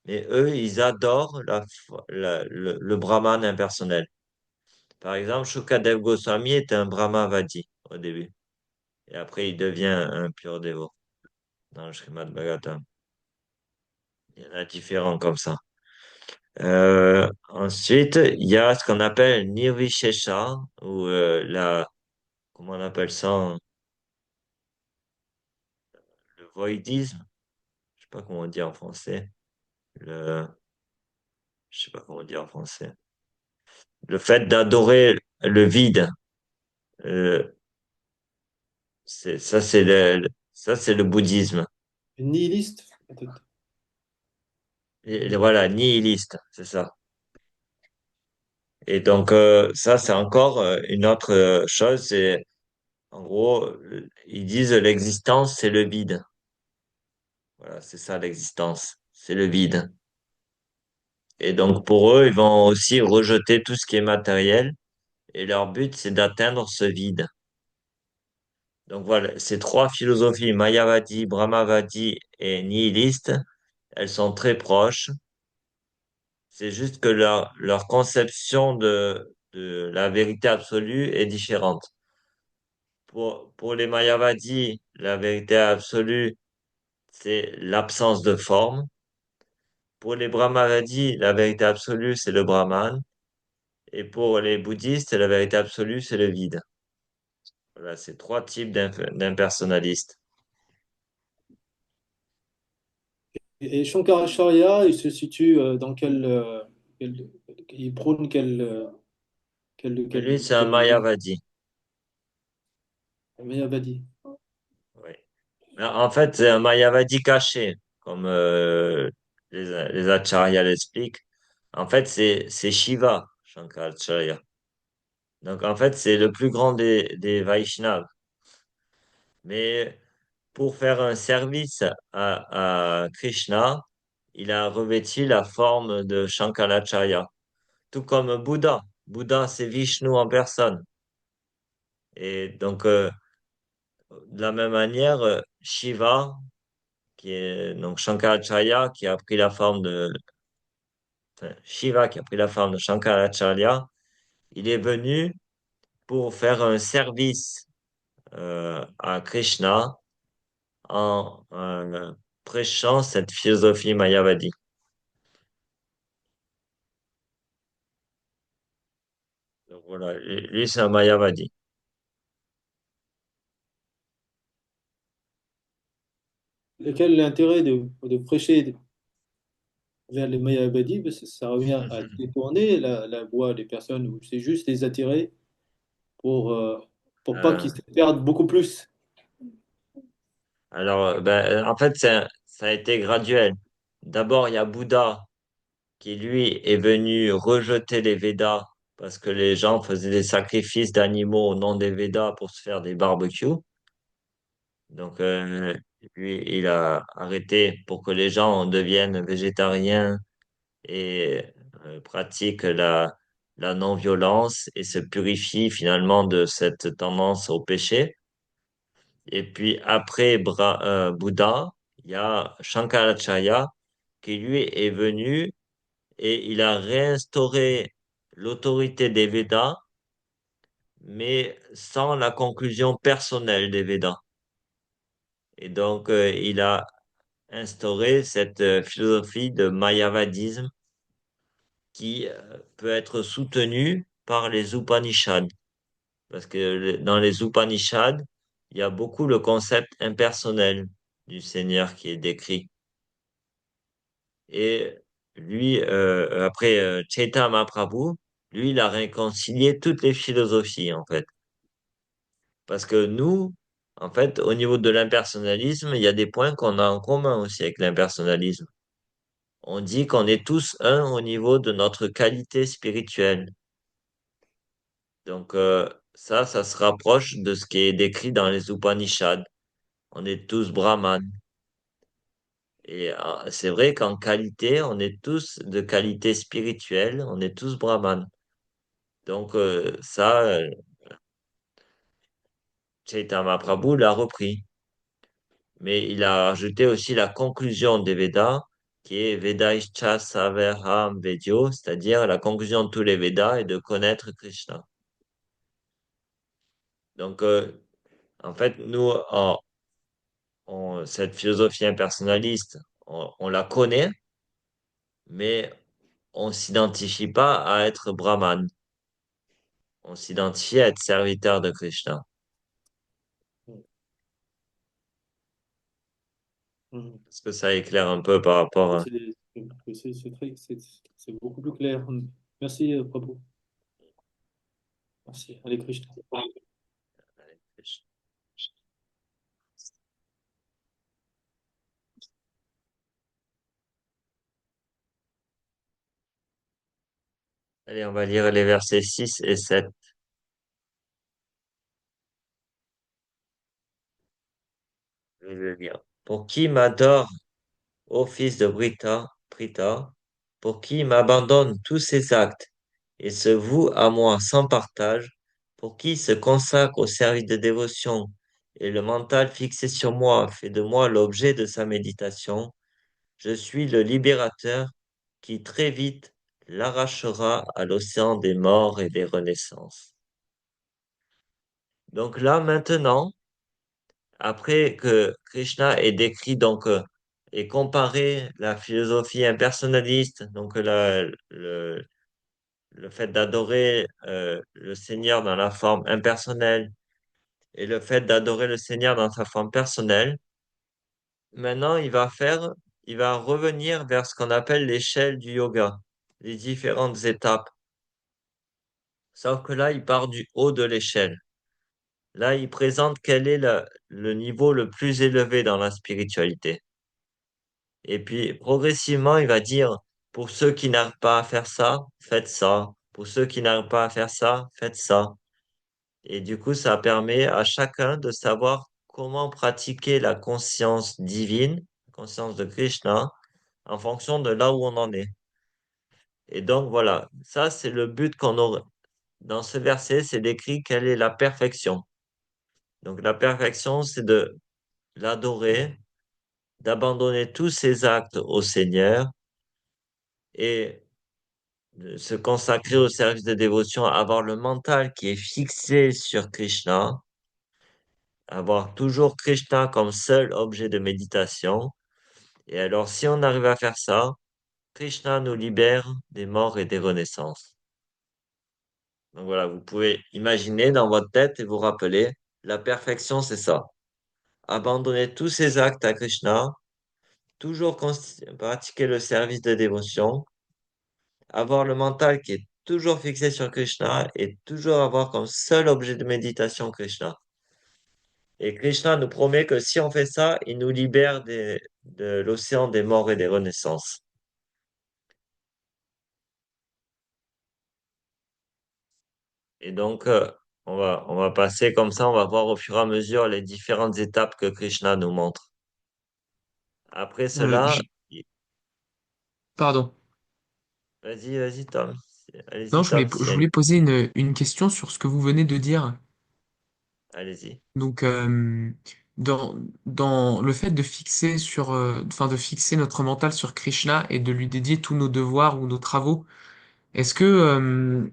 mais eux, ils adorent le Brahman impersonnel. Par exemple, Shukadev Goswami est un Brahmavadi au début, et après il devient un pur dévot dans le Srimad Bhagavatam. Il y en a différents comme ça. Ensuite, il y a ce qu'on appelle Nirvishesha, ou comment on appelle ça, le voidisme. Je sais pas comment on dit en français. Le, je sais pas comment on dit en français. Le fait d'adorer le vide. Euh, ça, c'est le bouddhisme. Nihiliste, peut-être. Et voilà, nihiliste, c'est ça. Et donc, ça, c'est encore une autre chose. C'est, en gros, ils disent l'existence, c'est le vide. Voilà, c'est ça l'existence. C'est le vide. Et donc, pour eux, ils vont aussi rejeter tout ce qui est matériel. Et leur but, c'est d'atteindre ce vide. Donc voilà, ces trois philosophies, Mayavadi, Brahmavadi et nihiliste, elles sont très proches. C'est juste que leur conception de la vérité absolue est différente. Pour les Mayavadis, la vérité absolue, c'est l'absence de forme. Pour les Brahmavadis, la vérité absolue, c'est le Brahman. Et pour les bouddhistes, la vérité absolue, c'est le vide. Voilà, c'est trois types d'impersonnalistes. Et Shankaracharya, il se situe dans il prône Mais lui, c'est un Mayavadi. Mayavadi. Oui. En fait, c'est un Mayavadi caché, comme les Acharyas l'expliquent. En fait, c'est Shiva, Shankaracharya. Donc, en fait, c'est le plus grand des Vaishnavas. Mais pour faire un service à Krishna, il a revêtu la forme de Shankaracharya, tout comme Bouddha. Bouddha, c'est Vishnu en personne. Et donc, de la même manière, Shiva, qui est donc Shankaracharya, qui a pris la forme Shiva, qui a pris la forme de Shankaracharya, il est venu pour faire un service à Krishna en prêchant cette philosophie mayavadi. Donc voilà, lui c'est un mayavadi. Quel est l'intérêt de prêcher vers les Mayavadis? Parce que ça revient à détourner la voix des personnes, ou c'est juste les attirer pour pas Euh, qu'ils se perdent beaucoup plus. alors, ben, en fait, ça a été graduel. D'abord, il y a Bouddha qui, lui, est venu rejeter les Védas parce que les gens faisaient des sacrifices d'animaux au nom des Védas pour se faire des barbecues. Donc, Et puis, il a arrêté pour que les gens deviennent végétariens et pratiquent la non-violence et se purifient finalement de cette tendance au péché. Et puis après Bouddha, il y a Shankaracharya qui lui est venu et il a réinstauré l'autorité des Védas, mais sans la conclusion personnelle des Védas. Et donc, il a instauré cette philosophie de Mayavadisme qui peut être soutenue par les Upanishads. Parce que dans les Upanishads, il y a beaucoup le concept impersonnel du Seigneur qui est décrit. Et lui, après Chaitanya Mahaprabhu, lui, il a réconcilié toutes les philosophies, en fait. Parce que nous, en fait, au niveau de l'impersonnalisme, il y a des points qu'on a en commun aussi avec l'impersonnalisme. On dit qu'on est tous un au niveau de notre qualité spirituelle. Donc, ça se rapproche de ce qui est décrit dans les Upanishads. On est tous brahmanes. Et c'est vrai qu'en qualité, on est tous de qualité spirituelle, on est tous brahmanes. Donc ça, Chaitanya Mahaprabhu l'a repris. Mais il a ajouté aussi la conclusion des Védas, qui est Vedaischa Saverham Vedyo, c'est-à-dire la conclusion de tous les Védas est de connaître Krishna. Donc, en fait, nous, cette philosophie impersonnaliste, on la connaît, mais on s'identifie pas à être brahman. On s'identifie à être serviteur de Krishna. Mhm. Est-ce que ça éclaire un peu par rapport Oui, à... c'est beaucoup plus clair. Merci, Prabhu. Merci. Allez, Krishna. Allez, on va lire les versets 6 et 7. Je vais le lire. Pour qui m'adore, ô fils de Prita, pour qui m'abandonne tous ses actes et se voue à moi sans partage, pour qui se consacre au service de dévotion et le mental fixé sur moi fait de moi l'objet de sa méditation, je suis le libérateur qui très vite l'arrachera à l'océan des morts et des renaissances. Donc là, maintenant, après que Krishna ait décrit donc et comparé la philosophie impersonnaliste, donc le fait d'adorer le Seigneur dans la forme impersonnelle et le fait d'adorer le Seigneur dans sa forme personnelle, maintenant il va revenir vers ce qu'on appelle l'échelle du yoga, les différentes étapes. Sauf que là, il part du haut de l'échelle. Là, il présente quel est le niveau le plus élevé dans la spiritualité. Et puis, progressivement, il va dire, pour ceux qui n'arrivent pas à faire ça, faites ça. Pour ceux qui n'arrivent pas à faire ça, faites ça. Et du coup, ça permet à chacun de savoir comment pratiquer la conscience divine, la conscience de Krishna, en fonction de là où on en est. Et donc, voilà, ça, c'est le but qu'on aurait. Dans ce verset, c'est décrit quelle est la perfection. Donc, la perfection, c'est de l'adorer, d'abandonner tous ses actes au Seigneur et de se consacrer au service de dévotion, avoir le mental qui est fixé sur Krishna, avoir toujours Krishna comme seul objet de méditation. Et alors, si on arrive à faire ça, Krishna nous libère des morts et des renaissances. Donc voilà, vous pouvez imaginer dans votre tête et vous rappeler, la perfection, c'est ça. Abandonner tous ses actes à Krishna, toujours pratiquer le service de dévotion, avoir le mental qui est toujours fixé sur Krishna et toujours avoir comme seul objet de méditation Krishna. Et Krishna nous promet que si on fait ça, il nous libère de l'océan des morts et des renaissances. Et donc, on va passer comme ça, on va voir au fur et à mesure les différentes étapes que Krishna nous montre. Après Euh, cela, j- Pardon. vas-y, vas-y, Tom. Non, Allez-y, Tom, je voulais poser une question sur ce que vous venez de dire. allez-y. Donc, dans, dans le fait de fixer de fixer notre mental sur Krishna et de lui dédier tous nos devoirs ou nos travaux, est-ce que,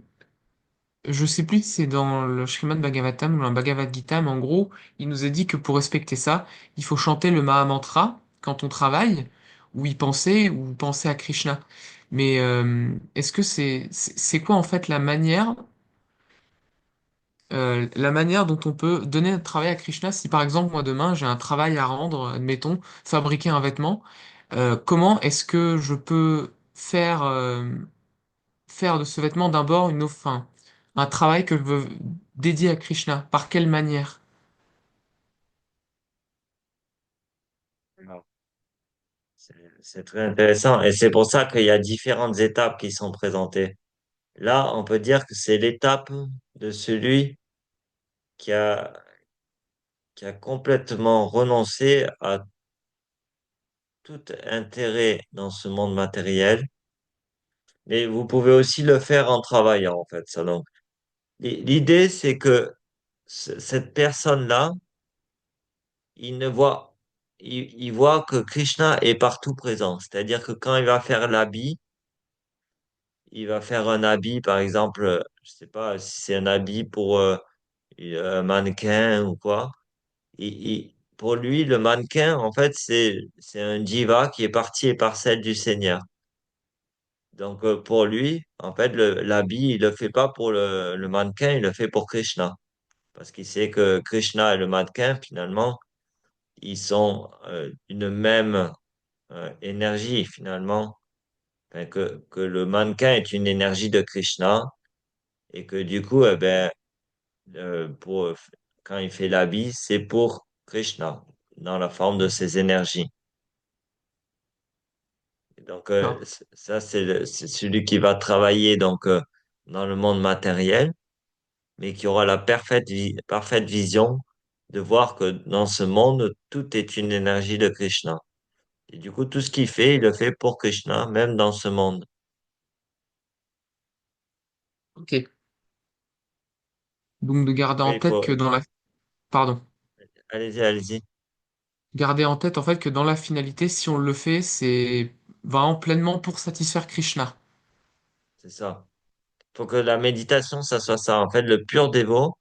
je sais plus si c'est dans le Srimad Bhagavatam ou dans le Bhagavad Gita, mais en gros, il nous a dit que pour respecter ça, il faut chanter le Maha Mantra quand on travaille, ou penser à Krishna. Mais est-ce que c'est quoi en fait la manière dont on peut donner notre travail à Krishna si par exemple moi demain j'ai un travail à rendre, admettons, fabriquer un vêtement, comment est-ce que je peux faire de ce vêtement d'abord un travail que je veux dédier à Krishna? Par quelle manière? Alors, c'est très intéressant et c'est pour ça qu'il y a différentes étapes qui sont présentées. Là, on peut dire que c'est l'étape de celui qui a, qui a complètement renoncé à tout intérêt dans ce monde matériel. Mais vous pouvez aussi le faire en travaillant, en fait, ça. Donc, l'idée, c'est que cette personne-là, il ne voit, il voit que Krishna est partout présent. C'est-à-dire que quand il va faire l'habit, il va faire un habit, par exemple, je sais pas si c'est un habit pour un mannequin ou quoi. Pour lui, le mannequin, en fait, c'est un jiva qui est partie et parcelle du Seigneur. Donc, pour lui, en fait, l'habit, il le fait pas pour le mannequin, il le fait pour Krishna. Parce qu'il sait que Krishna et le mannequin, finalement, ils sont une même énergie, finalement. Enfin, que le mannequin est une énergie de Krishna et que du coup, eh ben, quand il fait l'habit, c'est pour Krishna, dans la forme de ses énergies. Et donc, D'accord. ça, c'est celui qui va travailler donc, dans le monde matériel, mais qui aura la parfaite vision de voir que dans ce monde, tout est une énergie de Krishna. Et du coup, tout ce qu'il fait, il le fait pour Krishna, même dans ce monde. Ok. Donc de garder en Après, il tête faut... que pardon, Allez-y, allez-y. garder en tête en fait que dans la finalité, si on le fait, c'est vraiment pleinement pour satisfaire Krishna. C'est ça. Faut que la méditation, ça soit ça. En fait, le pur dévot,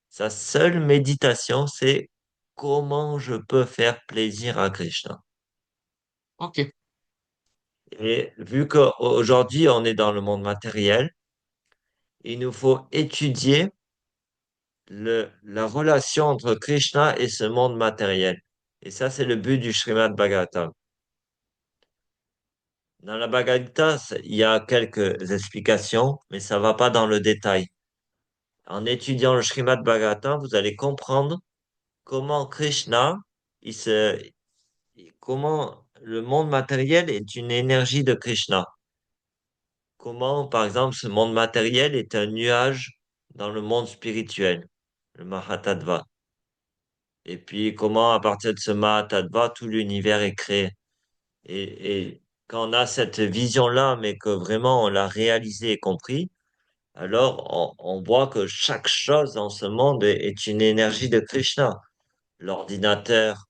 sa seule méditation, c'est comment je peux faire plaisir à Krishna. Ok. Et vu qu'aujourd'hui, on est dans le monde matériel, il nous faut étudier la relation entre Krishna et ce monde matériel. Et ça, c'est le but du Srimad Bhagavatam. Dans la Bhagavad Gita, il y a quelques explications, mais ça va pas dans le détail. En étudiant le Srimad Bhagavatam, vous allez comprendre comment Krishna, il se, comment le monde matériel est une énergie de Krishna. Comment, par exemple, ce monde matériel est un nuage dans le monde spirituel, le Mahatattva. Et puis, comment, à partir de ce Mahatattva, tout l'univers est créé. Et quand on a cette vision-là, mais que vraiment on l'a réalisé et compris, alors on voit que chaque chose dans ce monde est une énergie de Krishna. L'ordinateur,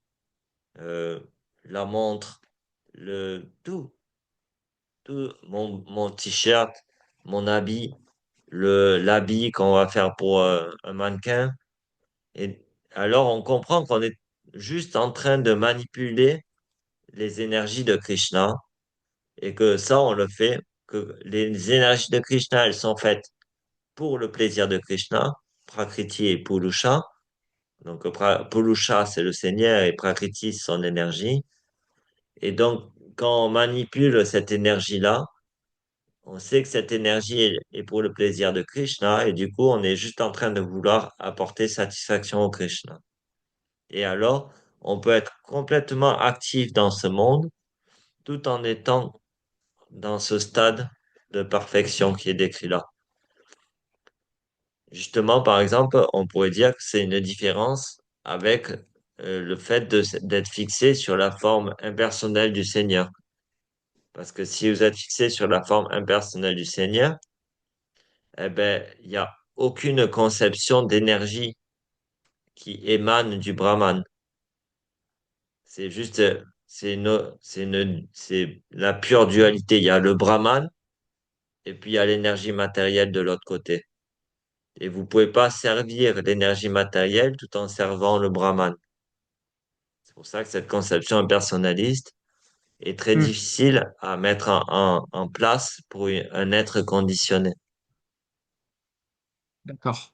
euh, la montre, mon t-shirt, mon habit, l'habit qu'on va faire pour un mannequin. Et alors on comprend qu'on est juste en train de manipuler les énergies de Krishna et que ça, on le fait, que les énergies de Krishna, elles sont faites pour le plaisir de Krishna, Prakriti et Purusha. Donc, Purusha, c'est le Seigneur et Prakriti, c'est son énergie. Et donc, quand on manipule cette énergie-là, on sait que cette énergie est pour le plaisir de Krishna et du coup, on est juste en train de vouloir apporter satisfaction au Krishna. Et alors, on peut être complètement actif dans ce monde tout en étant dans ce stade de perfection qui est décrit là. Justement, par exemple, on pourrait dire que c'est une différence avec le fait d'être fixé sur la forme impersonnelle du Seigneur. Parce que si vous êtes fixé sur la forme impersonnelle du Seigneur, eh ben, il n'y a aucune conception d'énergie qui émane du Brahman. C'est juste, c'est la pure dualité. Il y a le Brahman et puis il y a l'énergie matérielle de l'autre côté. Et vous pouvez pas servir l'énergie matérielle tout en servant le Brahman. C'est pour ça que cette conception impersonnaliste est très Hmm, difficile à mettre en place pour un être conditionné. d'accord.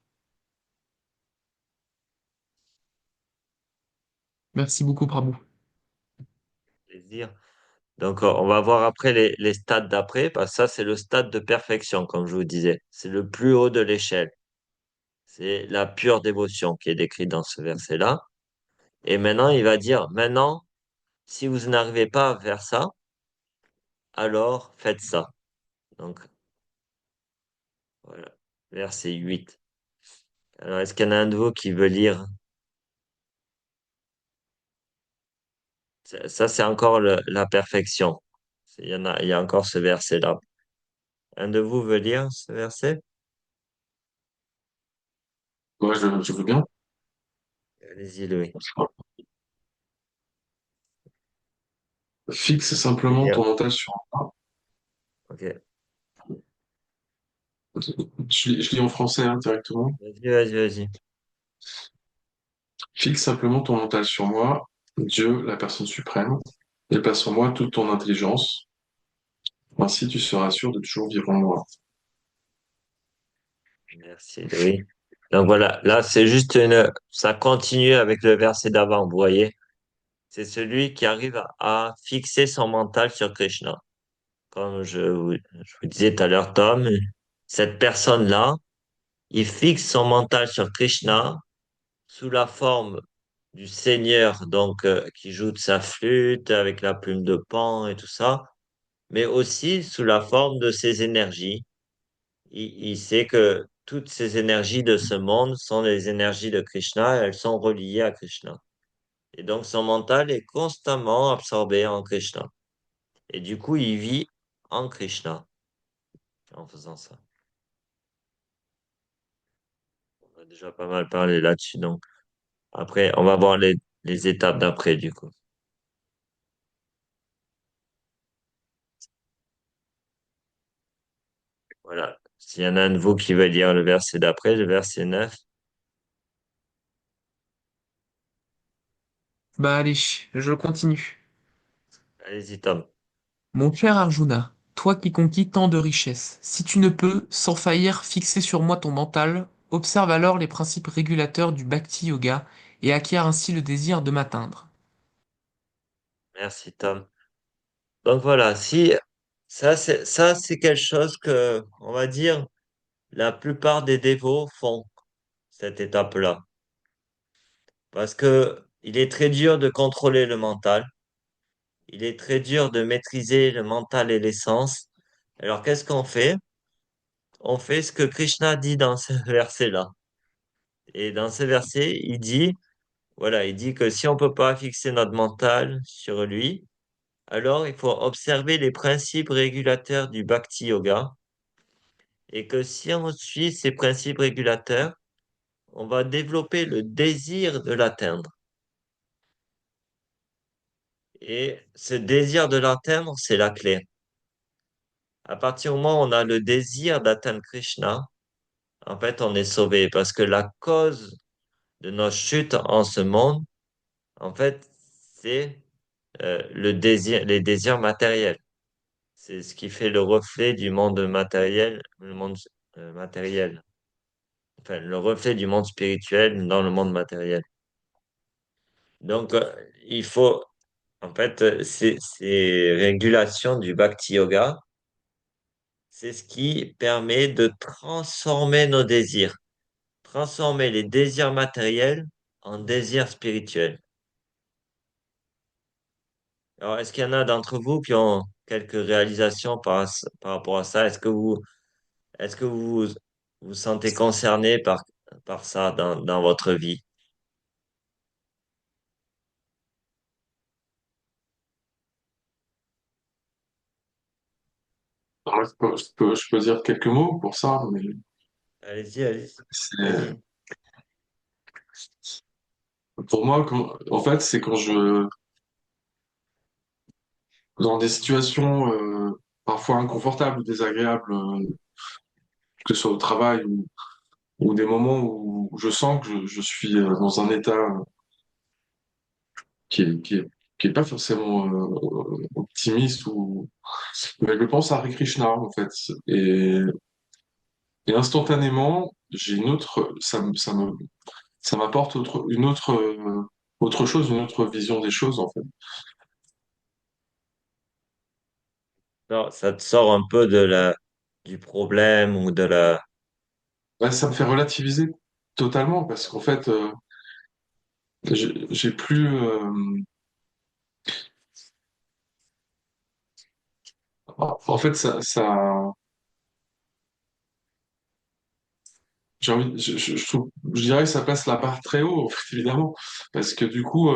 Merci beaucoup, Prabhu. Plaisir. Donc, on va voir après les stades d'après, parce que ça, c'est le stade de perfection, comme je vous disais. C'est le plus haut de l'échelle. C'est la pure dévotion qui est décrite dans ce verset-là. Et maintenant, il va dire, maintenant, si vous n'arrivez pas à faire ça, alors faites ça. Donc, voilà. Verset 8. Alors, est-ce qu'il y en a un de vous qui veut lire? Ça, c'est encore la perfection. Il y a encore ce verset-là. Un de vous veut lire ce verset? Moi, je veux bien. Allez-y, Louis. Fixe Je vais simplement lire. ton mental sur moi. Ok. Je lis en français hein, directement. Vas-y, vas-y, vas-y. Fixe simplement ton mental sur moi, Dieu, la personne suprême, et place en moi toute ton intelligence. Ainsi, tu seras sûr de toujours vivre en moi. Merci, Louis. Donc voilà, là, c'est juste ça continue avec le verset d'avant, vous voyez. C'est celui qui arrive à fixer son mental sur Krishna. Comme je vous disais tout à l'heure, Tom, cette personne-là, il fixe son mental sur Krishna sous la forme du Seigneur, donc qui joue de sa flûte avec la plume de Pan et tout ça, mais aussi sous la forme de ses énergies. Il sait que toutes ces énergies de ce monde sont les énergies de Krishna, elles sont reliées à Krishna. Et donc son mental est constamment absorbé en Krishna. Et du coup, il vit en Krishna en faisant ça. On a déjà pas mal parlé là-dessus, donc après, on va voir les étapes d'après, du coup. Voilà. S'il y en a un de vous qui veut lire le verset d'après, le verset 9, Bah allez, je continue. allez-y, Tom. Mon cher Arjuna, toi qui conquis tant de richesses, si tu ne peux, sans faillir, fixer sur moi ton mental, observe alors les principes régulateurs du Bhakti Yoga et acquiert ainsi le désir de m'atteindre. Merci, Tom. Donc voilà, si ça, c'est quelque chose que, on va dire, la plupart des dévots font, cette étape-là. Parce que il est très dur de contrôler le mental. Il est très dur de maîtriser le mental et l'essence. Alors, qu'est-ce qu'on fait? On fait ce que Krishna dit dans ce verset-là. Et dans ce verset, il dit, voilà, il dit que si on peut pas fixer notre mental sur lui, alors il faut observer les principes régulateurs du Bhakti Yoga. Et que si on suit ces principes régulateurs, on va développer le désir de l'atteindre. Et ce désir de l'atteindre, c'est la clé. À partir du moment où on a le désir d'atteindre Krishna, en fait, on est sauvé parce que la cause de notre chute en ce monde, en fait, c'est le désir, les désirs matériels. C'est ce qui fait le reflet du monde matériel, le monde matériel. Enfin, le reflet du monde spirituel dans le monde matériel. Donc, il faut, en fait, ces régulations du Bhakti Yoga, c'est ce qui permet de transformer nos désirs, transformer les désirs matériels en désirs spirituels. Alors, est-ce qu'il y en a d'entre vous qui ont quelques réalisations par rapport à ça? Est-ce que vous vous sentez concerné par ça dans votre vie? Moi, je peux dire quelques mots pour ça, mais Allez-y, allez-y. c'est, Allez-y. pour moi, en fait, c'est dans des situations parfois inconfortables ou désagréables, que ce soit au travail ou des moments où je sens que je suis dans un état qui est, qui est, qui est pas forcément optimiste mais je pense à Hare Krishna en fait et, et instantanément j'ai une autre ça m'apporte autre chose, une autre vision des choses en fait. Non, ça te sort un peu du problème ou de la. Ouais, ça me fait relativiser totalement parce qu'en fait j'ai plus en fait j'ai envie je dirais que ça passe la barre très haut en fait, évidemment parce que du coup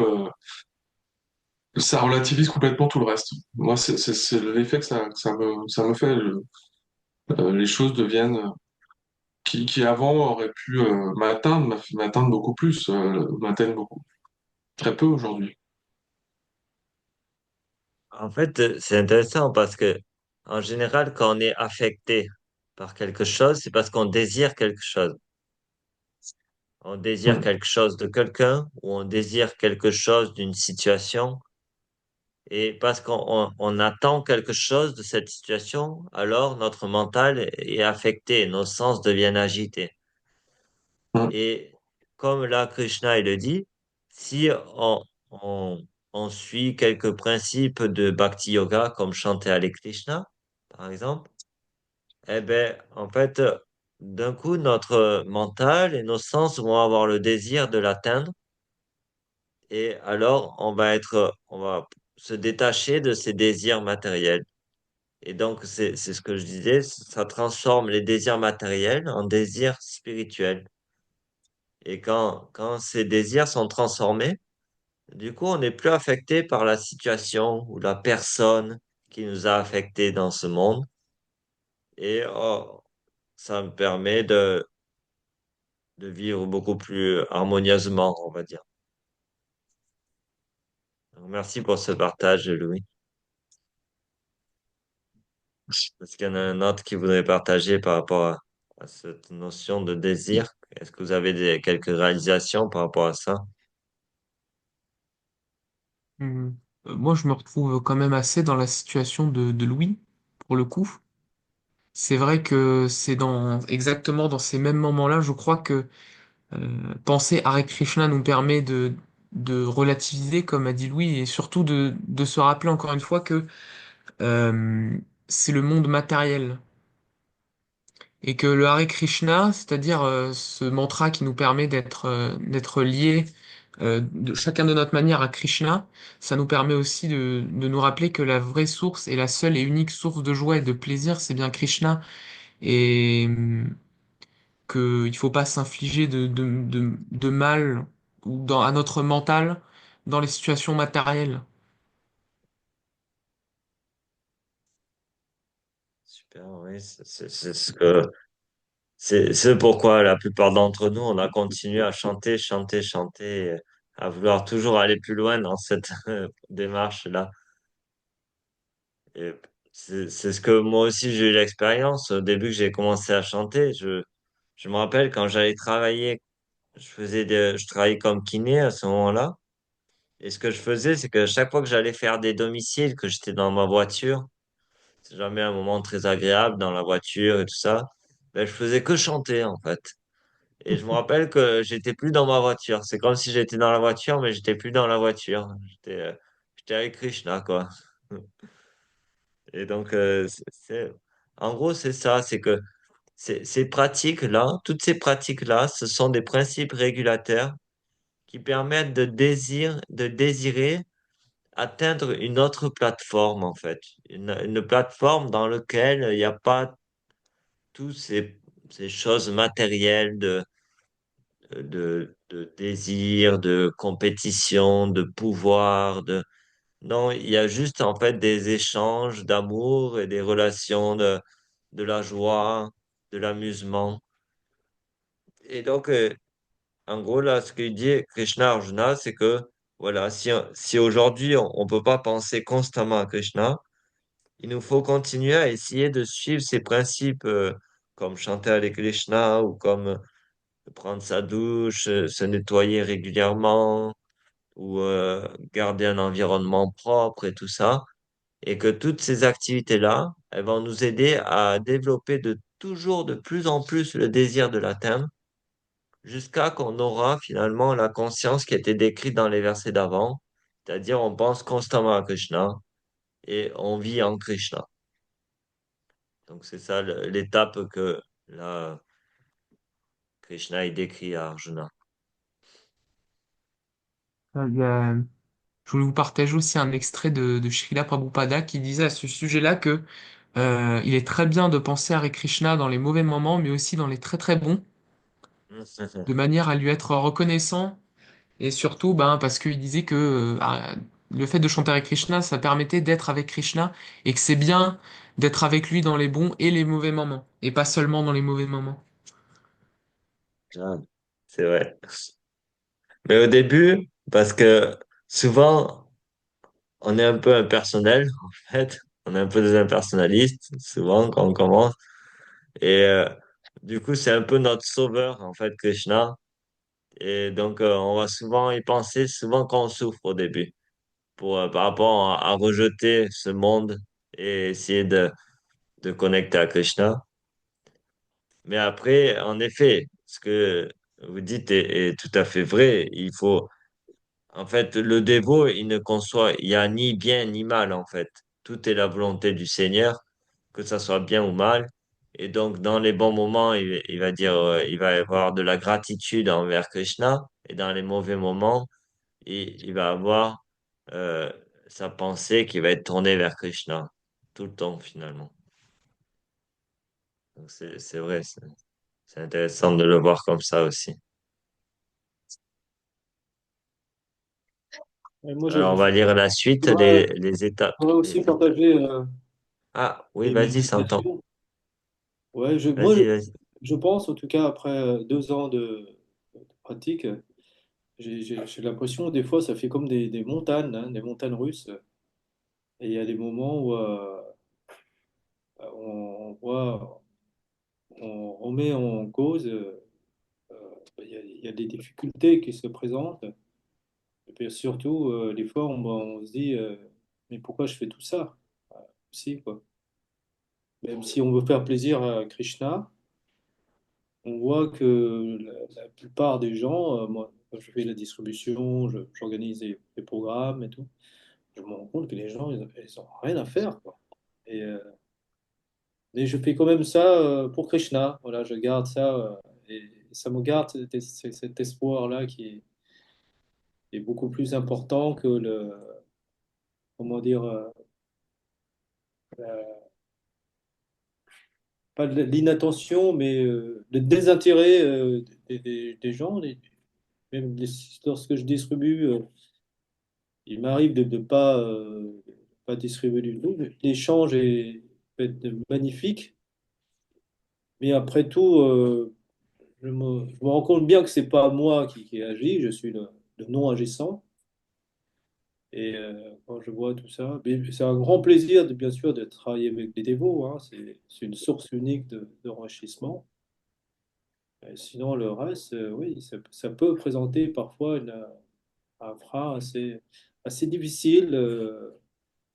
ça relativise complètement tout le reste. Moi, c'est l'effet que ça me fait. Les choses deviennent, qui avant auraient pu m'atteindre beaucoup plus, m'atteignent beaucoup, très peu aujourd'hui. En fait, c'est intéressant parce que, en général, quand on est affecté par quelque chose, c'est parce qu'on désire quelque chose. On désire Mm. quelque chose de quelqu'un ou on désire quelque chose d'une situation. Et parce qu'on attend quelque chose de cette situation, alors notre mental est affecté, nos sens deviennent agités. Mm. Et comme là, Krishna, il le dit, si on, on suit quelques principes de Bhakti Yoga, comme chanter Hare Krishna, par exemple, eh ben, en fait, d'un coup, notre mental et nos sens vont avoir le désir de l'atteindre. Et alors, on va se détacher de ces désirs matériels. Et donc, c'est ce que je disais, ça transforme les désirs matériels en désirs spirituels. Et quand ces désirs sont transformés, du coup, on n'est plus affecté par la situation ou la personne qui nous a affectés dans ce monde. Et ça me permet de vivre beaucoup plus harmonieusement, on va dire. Donc, merci pour ce partage, Louis. Est-ce qu'il y en a un autre qui voudrait partager par rapport à cette notion de désir? Est-ce que vous avez quelques réalisations par rapport à ça? Hmm. Moi, je me retrouve quand même assez dans la situation de Louis, pour le coup. C'est vrai que c'est exactement dans ces mêmes moments-là, je crois que penser Hare Krishna nous permet de relativiser, comme a dit Louis, et surtout de se rappeler encore une fois que euh, c'est le monde matériel. Et que le Hare Krishna, c'est-à-dire ce mantra qui nous permet d'être liés de chacun de notre manière à Krishna, ça nous permet aussi de nous rappeler que la vraie source et la seule et unique source de joie et de plaisir, c'est bien Krishna, et que il faut pas s'infliger de mal ou à notre mental dans les situations matérielles. Super, oui, c'est ce pourquoi la plupart d'entre nous, on a continué à chanter, chanter, chanter, à vouloir toujours aller plus loin dans cette démarche-là. Et c'est ce que moi aussi j'ai eu l'expérience. Au début que j'ai commencé à chanter, je me rappelle quand j'allais travailler, je travaillais comme kiné à ce moment-là. Et ce que je faisais, c'est que chaque fois que j'allais faire des domiciles, que j'étais dans ma voiture, c'est jamais un moment très agréable dans la voiture et tout ça, ben, je faisais que chanter en fait. Et je me rappelle que j'étais plus dans ma voiture. C'est comme si j'étais dans la voiture, mais j'étais plus dans la voiture. J'étais avec Krishna, quoi. Et donc, en gros, c'est ça, c'est que ces pratiques-là, toutes ces pratiques-là, ce sont des principes régulateurs qui permettent de désirer atteindre une autre plateforme, en fait. Une plateforme dans laquelle il n'y a pas tous ces choses matérielles de désir, de compétition, de pouvoir, Non, il y a juste en fait des échanges d'amour et des relations de la joie, de l'amusement. Et donc, en gros, là, ce que dit Krishna Arjuna, c'est que, voilà, si aujourd'hui on peut pas penser constamment à Krishna, il nous faut continuer à essayer de suivre ces principes, comme chanter avec Krishna ou comme prendre sa douche, se nettoyer régulièrement ou garder un environnement propre et tout ça. Et que toutes ces activités-là, elles vont nous aider à développer de toujours de plus en plus le désir de l'atteindre jusqu'à qu'on aura finalement la conscience qui était décrite dans les versets d'avant, c'est-à-dire on pense constamment à Krishna et on vit en Krishna. Donc c'est ça l'étape que là, Krishna il décrit à Arjuna. Il y a- Je voulais vous partager aussi un extrait de Srila Prabhupada qui disait à ce sujet-là que il est très bien de penser à Hare Krishna dans les mauvais moments, mais aussi dans les très très bons, de manière à lui être reconnaissant. Et surtout, ben, parce qu'il disait que le fait de chanter avec Krishna, ça permettait d'être avec Krishna et que c'est bien d'être avec lui dans les bons et les mauvais moments, et pas seulement dans les mauvais moments. Ah, c'est vrai. Mais au début, parce que souvent, on est un peu impersonnel, en fait. On est un peu des impersonnalistes, souvent, quand on commence. Et du coup, c'est un peu notre sauveur, en fait, Krishna. Et donc, on va souvent y penser, souvent quand on souffre au début, par rapport à rejeter ce monde et essayer de connecter à Krishna. Mais après, en effet, ce que vous dites est tout à fait vrai. En fait, le dévot, il ne conçoit, il y a ni bien ni mal, en fait. Tout est la volonté du Seigneur, que ça soit bien ou mal. Et donc, dans les bons moments, il va dire, il va y avoir de la gratitude envers Krishna. Et dans les mauvais moments, il va avoir euh, sa pensée qui va être tournée vers Krishna tout le temps, finalement. Donc, c'est vrai, c'est intéressant de le voir comme ça aussi. Et moi, Alors, on va lire la suite, j'aimerais les étapes. j'aimerais aussi Les étapes. partager Ah, oui, des vas-y, s'entend. méditations. Ouais, Vas-y, vas-y. je pense, en tout cas, après 2 ans de pratique, j'ai l'impression, des fois, ça fait comme des montagnes, hein, des montagnes russes. Et il y a des moments où on voit, on remet en cause, il y a des difficultés qui se présentent. Et puis surtout, des fois, on se dit, mais pourquoi je fais tout ça? Si, quoi. Même si on veut faire plaisir à Krishna, on voit que la plupart des gens, moi, quand je fais la distribution, j'organise des programmes et tout, je me rends compte que les gens, ils ont rien à faire, quoi. Et, mais je fais quand même ça pour Krishna. Voilà, je garde ça et ça me garde cet espoir-là est beaucoup plus important que comment dire, pas de l'inattention, mais le désintérêt des gens. Même lorsque je distribue, il m'arrive de pas distribuer du tout. L'échange peut être magnifique, mais après tout, je me rends compte bien que c'est pas moi qui agis, je suis le non-agissant. Et quand je vois tout ça, mais c'est un grand plaisir, bien sûr, de travailler avec des dévots, hein. C'est une source unique d'enrichissement. Sinon, le reste, oui, ça peut présenter parfois un frein assez difficile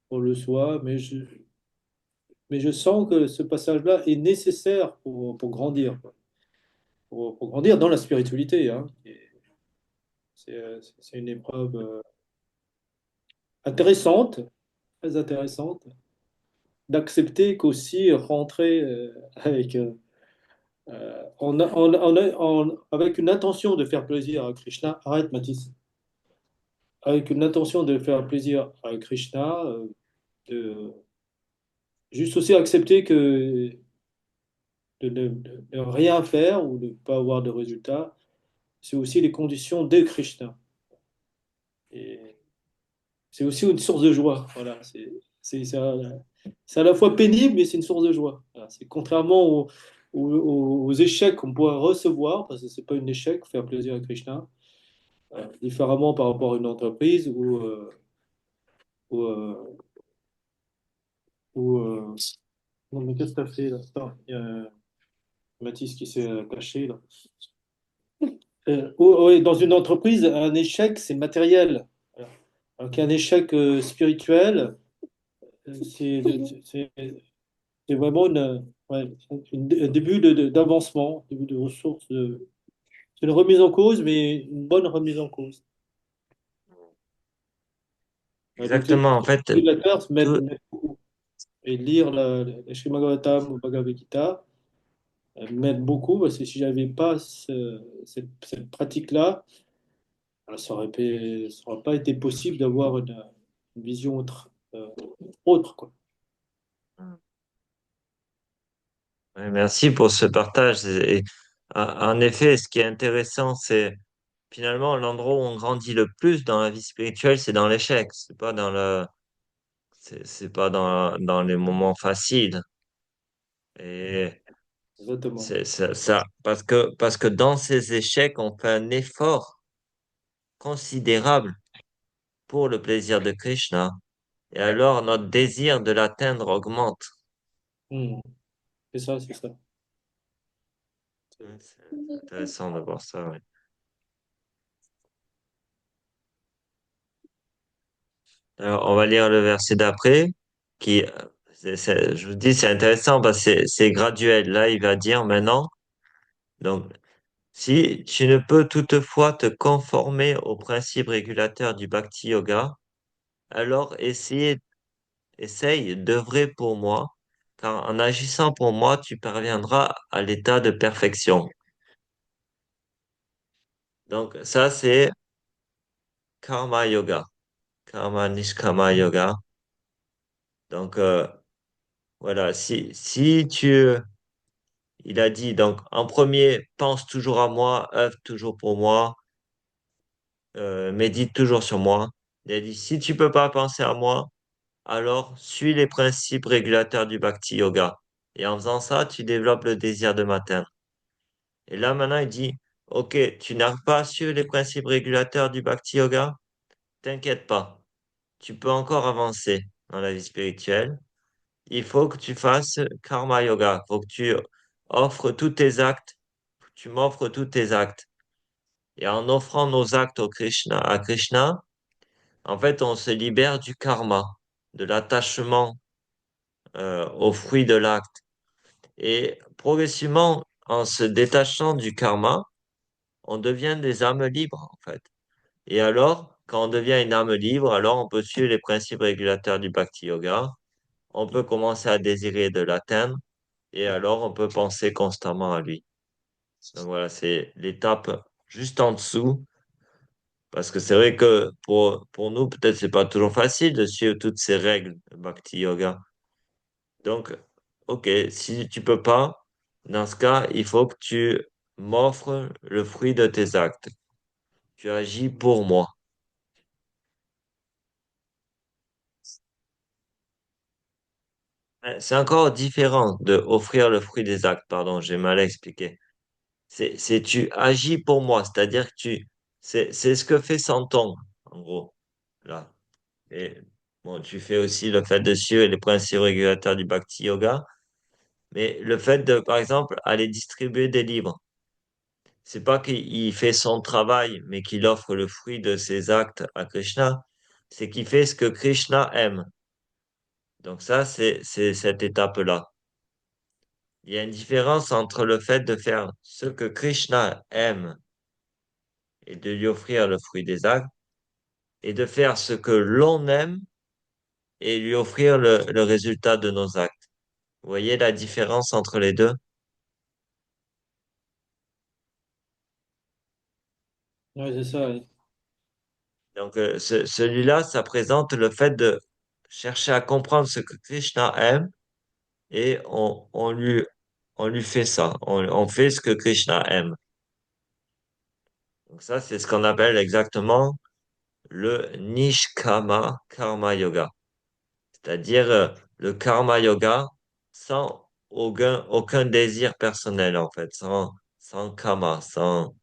pour le soi, mais je sens que ce passage-là est nécessaire pour grandir, quoi. Pour grandir dans la spiritualité, hein. Et c'est une épreuve intéressante, très intéressante, d'accepter qu'aussi rentrer avec, avec une intention de faire plaisir à Krishna. Arrête, Mathis. Avec une intention de faire plaisir à Krishna, de juste aussi accepter que de rien faire ou de ne pas avoir de résultat, c'est aussi les conditions de Krishna. Et c'est aussi une source de joie. Voilà, c'est à la fois pénible, mais c'est une source de joie. Voilà, c'est contrairement aux échecs qu'on pourrait recevoir, parce que c'est pas un échec, faire plaisir à Krishna, différemment par rapport à une entreprise ou, euh, ou non, mais qu'est-ce que tu as fait là? Attends, il y a Mathis qui s'est caché là. Oui, dans une entreprise, un échec, c'est matériel. Voilà. Alors qu'un échec spirituel, c'est c'est- c'est vraiment ouais, un début d'avancement, un début de ressources. C'est une remise en cause, mais une bonne remise en cause. Donc, Exactement. En fait, les lecteurs tout, m'aident beaucoup. Et lire la Srimad Bhagavatam ou Bhagavad Gita m'aide beaucoup, parce que si j'avais pas cette pratique-là, alors ça aurait pas été possible d'avoir une vision autre, quoi. ouais, merci pour ce partage. En effet, ce qui est intéressant, c'est finalement l'endroit où on grandit le plus dans la vie spirituelle, c'est dans l'échec. C'est pas dans les moments faciles. Et Exactement. c'est ça, parce que dans ces échecs, on fait un effort considérable pour le plaisir de Krishna. Et alors, notre désir de l'atteindre augmente. Hmm. C'est ça, c'est ça. Ouais, c'est intéressant de voir ça, oui. Alors, on va lire le verset d'après, qui, je vous dis, c'est intéressant parce que c'est graduel. Là, il va dire maintenant, donc, si tu ne peux toutefois te conformer aux principes régulateurs du Bhakti Yoga, alors essaye d'œuvrer pour moi, car en agissant pour moi, tu parviendras à l'état de perfection. Donc, ça, c'est Karma Yoga, Karma Nishkama Yoga. Donc, voilà, il a dit, donc, en premier, pense toujours à moi, œuvre toujours pour moi, médite toujours sur moi. Il a dit, si tu peux pas penser à moi, alors suis les principes régulateurs du Bhakti Yoga. Et en faisant ça, tu développes le désir de m'atteindre. Et là, maintenant, il dit, OK, tu n'arrives pas à suivre les principes régulateurs du Bhakti Yoga? T'inquiète pas. Tu peux encore avancer dans la vie spirituelle. Il faut que tu fasses Karma Yoga. Il faut que tu offres tous tes actes. Tu m'offres tous tes actes. Et en offrant nos actes à Krishna, en fait, on se libère du karma, de l'attachement au fruit de l'acte. Et progressivement, en se détachant du karma, on devient des âmes libres, en fait. Et alors, quand on devient une âme libre, alors on peut suivre les principes régulateurs du Bhakti Yoga. On peut commencer à désirer de l'atteindre. Et alors, on peut penser constamment à lui. Donc voilà, c'est l'étape juste en dessous. Parce que c'est vrai que pour nous, peut-être c'est pas toujours facile de suivre toutes ces règles de Bhakti Yoga. Donc, ok, si tu peux pas, dans ce cas, il faut que tu m'offres le fruit de tes actes. Tu agis pour moi. C'est encore différent de offrir le fruit des actes, pardon, j'ai mal expliqué. C'est tu agis pour moi, c'est-à-dire que c'est ce que fait Santon, en gros, là. Et bon, tu fais aussi le fait de suivre les principes régulateurs du Bhakti Yoga, mais le fait de, par exemple, aller distribuer des livres, c'est pas qu'il fait son travail, mais qu'il offre le fruit de ses actes à Krishna, c'est qu'il fait ce que Krishna aime. Donc ça, c'est cette étape-là. Il y a une différence entre le fait de faire ce que Krishna aime et de lui offrir le fruit des actes, et de faire ce que l'on aime et lui offrir le résultat de nos actes. Vous voyez la différence entre les deux? Oui, c'est ça. Oui. Donc, celui-là, ça présente le fait de chercher à comprendre ce que Krishna aime et on lui fait ça. On fait ce que Krishna aime. Donc ça, c'est ce qu'on appelle exactement le Nishkama Karma Yoga, c'est-à-dire le Karma Yoga sans aucun désir personnel, en fait, sans karma, sans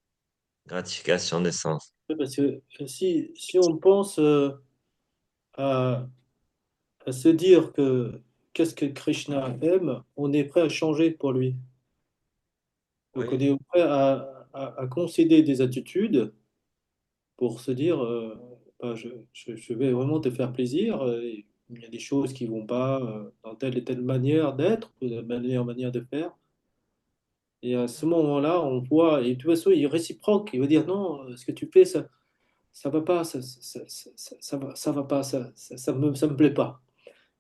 gratification des sens. Oui, parce que si on pense à, à se dire que qu'est-ce que Krishna aime, on est prêt à changer pour lui. Donc on Oui, est prêt à concéder des attitudes pour se dire bah, je vais vraiment te faire plaisir. Il y a des choses qui vont pas dans telle et telle manière d'être, ou de manière de faire. Et à ce moment-là, on voit, et de toute façon, il est réciproque. Il va dire non, ce que tu fais, ça va pas, ça va pas, ça me plaît pas.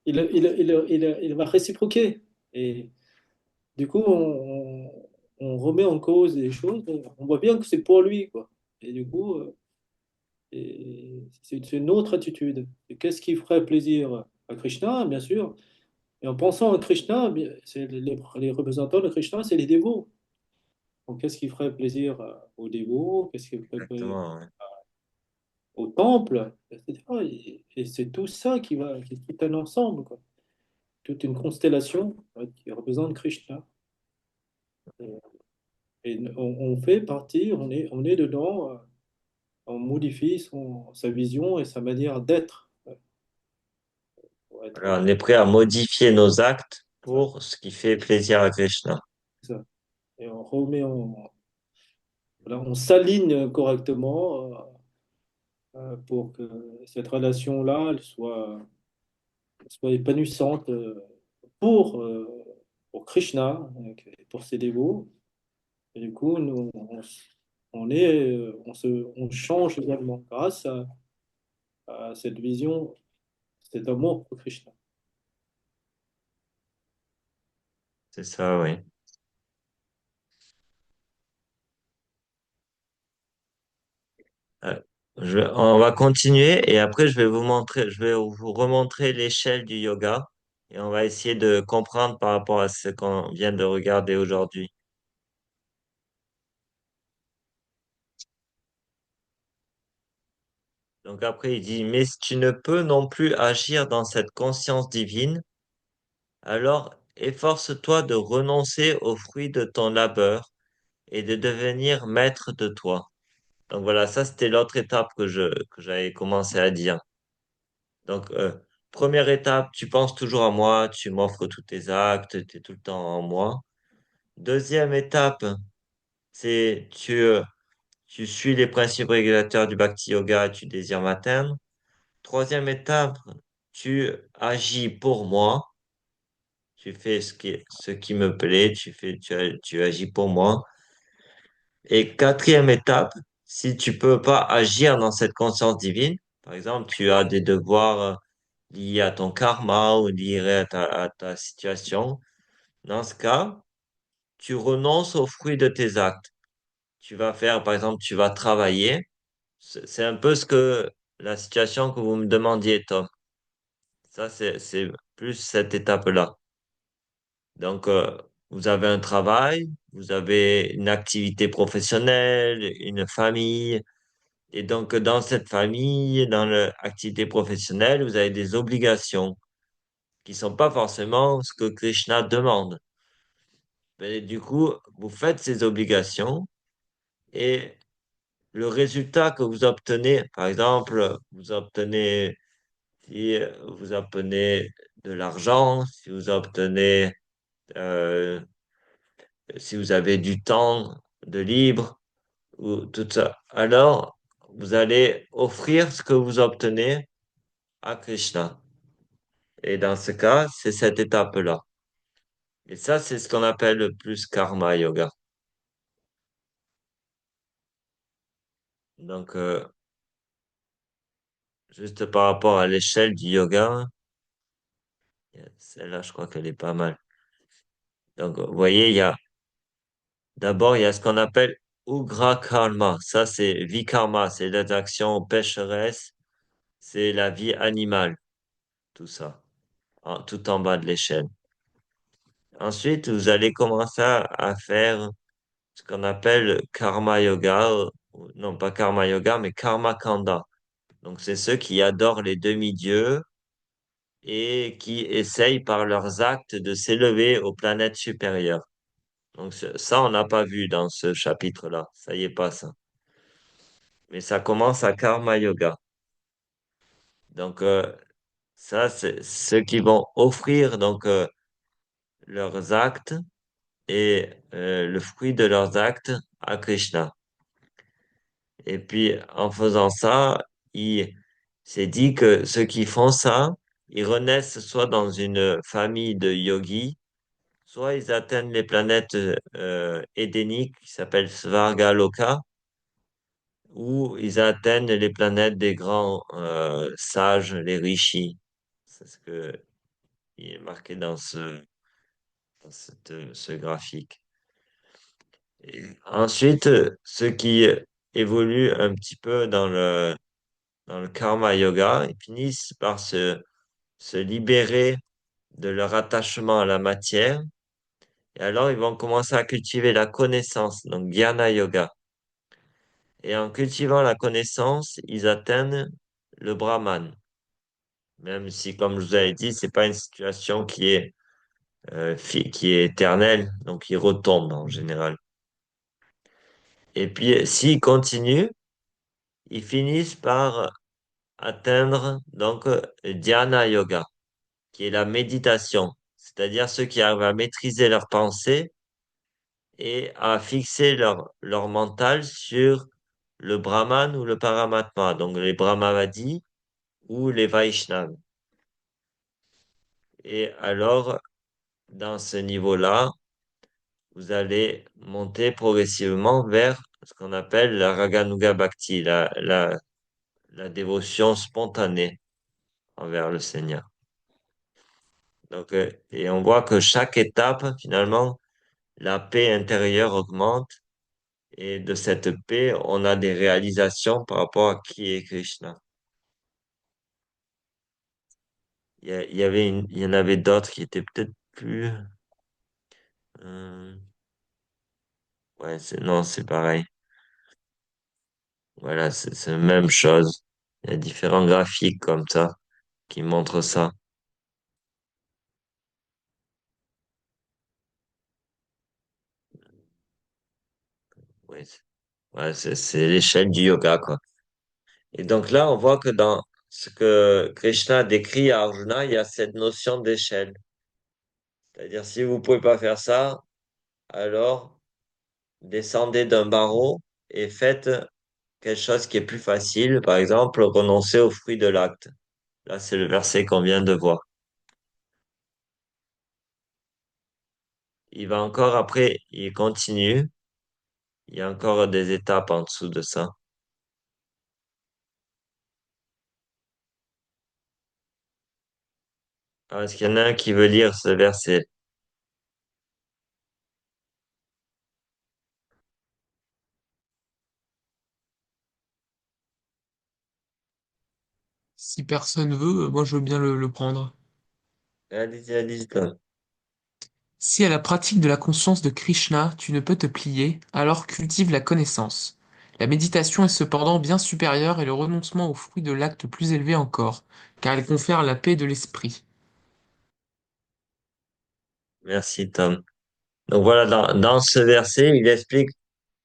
Il va réciproquer. Et du coup, on remet en cause des choses. On voit bien que c'est pour lui, quoi. Et du coup, c'est une autre attitude. Et qu'est-ce qui ferait plaisir à Krishna, bien sûr? Et en pensant à Krishna, c'est les représentants de Krishna, c'est les dévots. Donc, qu'est-ce qui ferait plaisir aux dévots? Qu'est-ce qui ferait plaisir exactement. Ouais. au temple, etc. Et c'est tout ça qui est tout un ensemble, quoi. Toute une constellation qui représente Krishna. Et, on fait partie, on est dedans, on modifie sa vision et sa manière d'être. Pour être Voilà, on est prêt à modifier nos actes pour ce qui fait plaisir à Krishna. ça. Et on remet voilà, on s'aligne correctement pour que cette relation-là elle soit épanouissante pour, euh, pour Krishna, et pour ses dévots. Et du coup, nous, on est, on change également grâce à cette vision, cet amour pour Krishna. C'est ça, oui. Euh, on va continuer et après je vais vous remontrer l'échelle du yoga et on va essayer de comprendre par rapport à ce qu'on vient de regarder aujourd'hui. Donc après, il dit, mais si tu ne peux non plus agir dans cette conscience divine, alors efforce-toi de renoncer aux fruits de ton labeur et de devenir maître de toi. Donc voilà, ça c'était l'autre étape que j'avais commencé à dire. Donc, première étape, tu penses toujours à moi, tu m'offres tous tes actes, tu es tout le temps en moi. Deuxième étape, c'est tu suis les principes régulateurs du Bhakti Yoga et tu désires m'atteindre. Troisième étape, tu agis pour moi, tu fais ce qui me plaît, tu agis pour moi. Et quatrième étape, si tu peux pas agir dans cette conscience divine, par exemple, tu as des devoirs liés à ton karma ou liés à ta situation, dans ce cas, tu renonces aux fruits de tes actes. Tu vas faire, par exemple, tu vas travailler. C'est un peu ce que la situation que vous me demandiez, Tom. Ça, c'est plus cette étape-là. Donc, vous avez un travail, vous avez une activité professionnelle, une famille. Et donc, dans cette famille, dans l'activité professionnelle, vous avez des obligations qui sont pas forcément ce que Krishna demande. Mais du coup, vous faites ces obligations et le résultat que vous obtenez, par exemple, si vous obtenez de l'argent, euh, si vous avez du temps de libre ou tout ça, alors vous allez offrir ce que vous obtenez à Krishna. Et dans ce cas, c'est cette étape-là. Et ça, c'est ce qu'on appelle le plus karma yoga. Donc, juste par rapport à l'échelle du yoga, celle-là, je crois qu'elle est pas mal. Donc, vous voyez, d'abord, il y a ce qu'on appelle Ugra Karma. Ça, c'est Vikarma, c'est les actions pécheresses, c'est la vie animale, tout ça, tout en bas de l'échelle. Ensuite, vous allez commencer à faire ce qu'on appelle Karma Yoga, non pas Karma Yoga, mais Karma Kanda. Donc, c'est ceux qui adorent les demi-dieux et qui essayent par leurs actes de s'élever aux planètes supérieures. Donc, ça, on n'a pas vu dans ce chapitre-là. Ça y est pas, ça. Mais ça commence à Karma Yoga. Donc, ça, c'est ceux qui vont offrir donc leurs actes et le fruit de leurs actes à Krishna. Et puis, en faisant ça, il s'est dit que ceux qui font ça, ils renaissent soit dans une famille de yogis, soit ils atteignent les planètes édéniques qui s'appellent Svarga Loka, ou ils atteignent les planètes des grands sages, les rishis. C'est ce que il est marqué ce graphique. Et ensuite, ceux qui évoluent un petit peu dans le karma yoga, ils finissent par se libérer de leur attachement à la matière. Et alors, ils vont commencer à cultiver la connaissance, donc Jnana Yoga. Et en cultivant la connaissance, ils atteignent le Brahman. Même si, comme je vous avais dit, c'est pas une situation qui est éternelle, donc ils retombent en général. Et puis, s'ils continuent, ils finissent par atteindre donc Dhyana Yoga, qui est la méditation, c'est-à-dire ceux qui arrivent à maîtriser leurs pensées et à fixer leur mental sur le Brahman ou le Paramatma, donc les Brahmavadis ou les Vaishnavas. Et alors, dans ce niveau-là, vous allez monter progressivement vers ce qu'on appelle la Raganuga Bhakti, la dévotion spontanée envers le Seigneur. Donc, et on voit que chaque étape, finalement, la paix intérieure augmente et de cette paix, on a des réalisations par rapport à qui est Krishna. Il y en avait d'autres qui étaient peut-être plus, euh, ouais, non, c'est pareil. Voilà, c'est la même chose. Il y a différents graphiques comme ça qui montrent ça. Ouais, c'est l'échelle du yoga, quoi. Et donc là, on voit que dans ce que Krishna décrit à Arjuna, il y a cette notion d'échelle. C'est-à-dire, si vous pouvez pas faire ça, alors descendez d'un barreau et faites quelque chose qui est plus facile. Par exemple, renoncer au fruit de l'acte. Là, c'est le verset qu'on vient de voir. Il va encore après, il continue. Il y a encore des étapes en dessous de ça. Alors, est-ce qu'il y en a un qui veut lire ce verset? Si personne veut, moi je veux bien le prendre. Allez-y, allez-y, Tom. Si à la pratique de la conscience de Krishna tu ne peux te plier, alors cultive la connaissance. La méditation est cependant bien supérieure et le renoncement au fruit de l'acte plus élevé encore, car elle confère la paix de l'esprit. Merci, Tom. Donc voilà, dans ce verset, il explique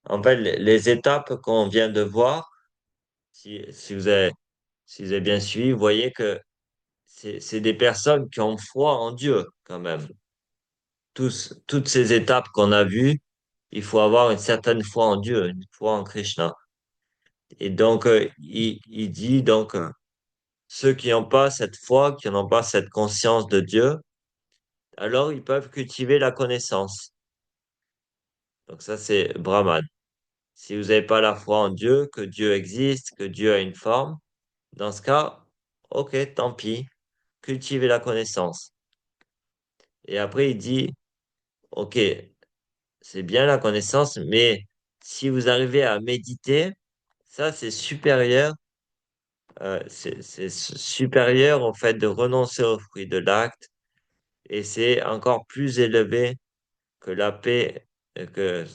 en fait les étapes qu'on vient de voir. Si vous avez bien suivi, vous voyez que c'est des personnes qui ont foi en Dieu quand même. Toutes ces étapes qu'on a vues, il faut avoir une certaine foi en Dieu, une foi en Krishna. Et donc, il dit donc, ceux qui n'ont pas cette foi, qui n'ont pas cette conscience de Dieu, alors ils peuvent cultiver la connaissance. Donc ça, c'est Brahman. Si vous n'avez pas la foi en Dieu, que Dieu existe, que Dieu a une forme, dans ce cas, ok, tant pis, cultivez la connaissance. Et après, il dit, ok, c'est bien la connaissance, mais si vous arrivez à méditer, ça, c'est supérieur, c'est supérieur au fait de renoncer au fruit de l'acte, et c'est encore plus élevé que la paix, que,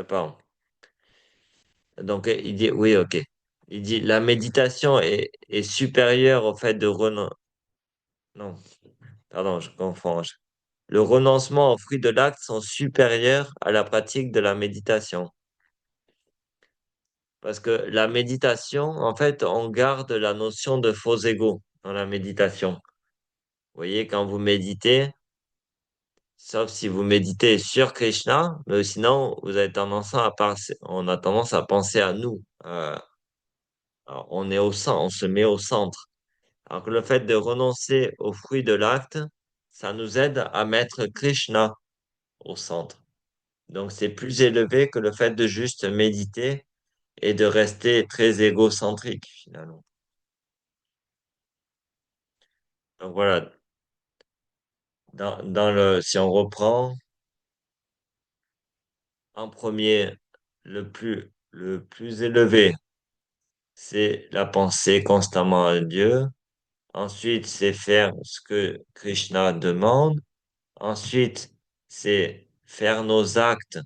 pardon. Donc, il dit, oui, ok. Il dit la méditation est supérieure au fait de Non, pardon, je confonds. Le renoncement aux fruits de l'acte sont supérieurs à la pratique de la méditation. Parce que la méditation, en fait, on garde la notion de faux ego dans la méditation. Vous voyez, quand vous méditez, sauf si vous méditez sur Krishna, mais sinon, vous avez tendance à penser, on a tendance à penser à nous. Alors, on est au centre, on se met au centre. Alors que le fait de renoncer aux fruits de l'acte, ça nous aide à mettre Krishna au centre. Donc, c'est plus élevé que le fait de juste méditer et de rester très égocentrique, finalement. Donc, voilà. Si on reprend, en premier, le plus élevé, c'est la pensée constamment à Dieu. Ensuite, c'est faire ce que Krishna demande. Ensuite, c'est faire nos actes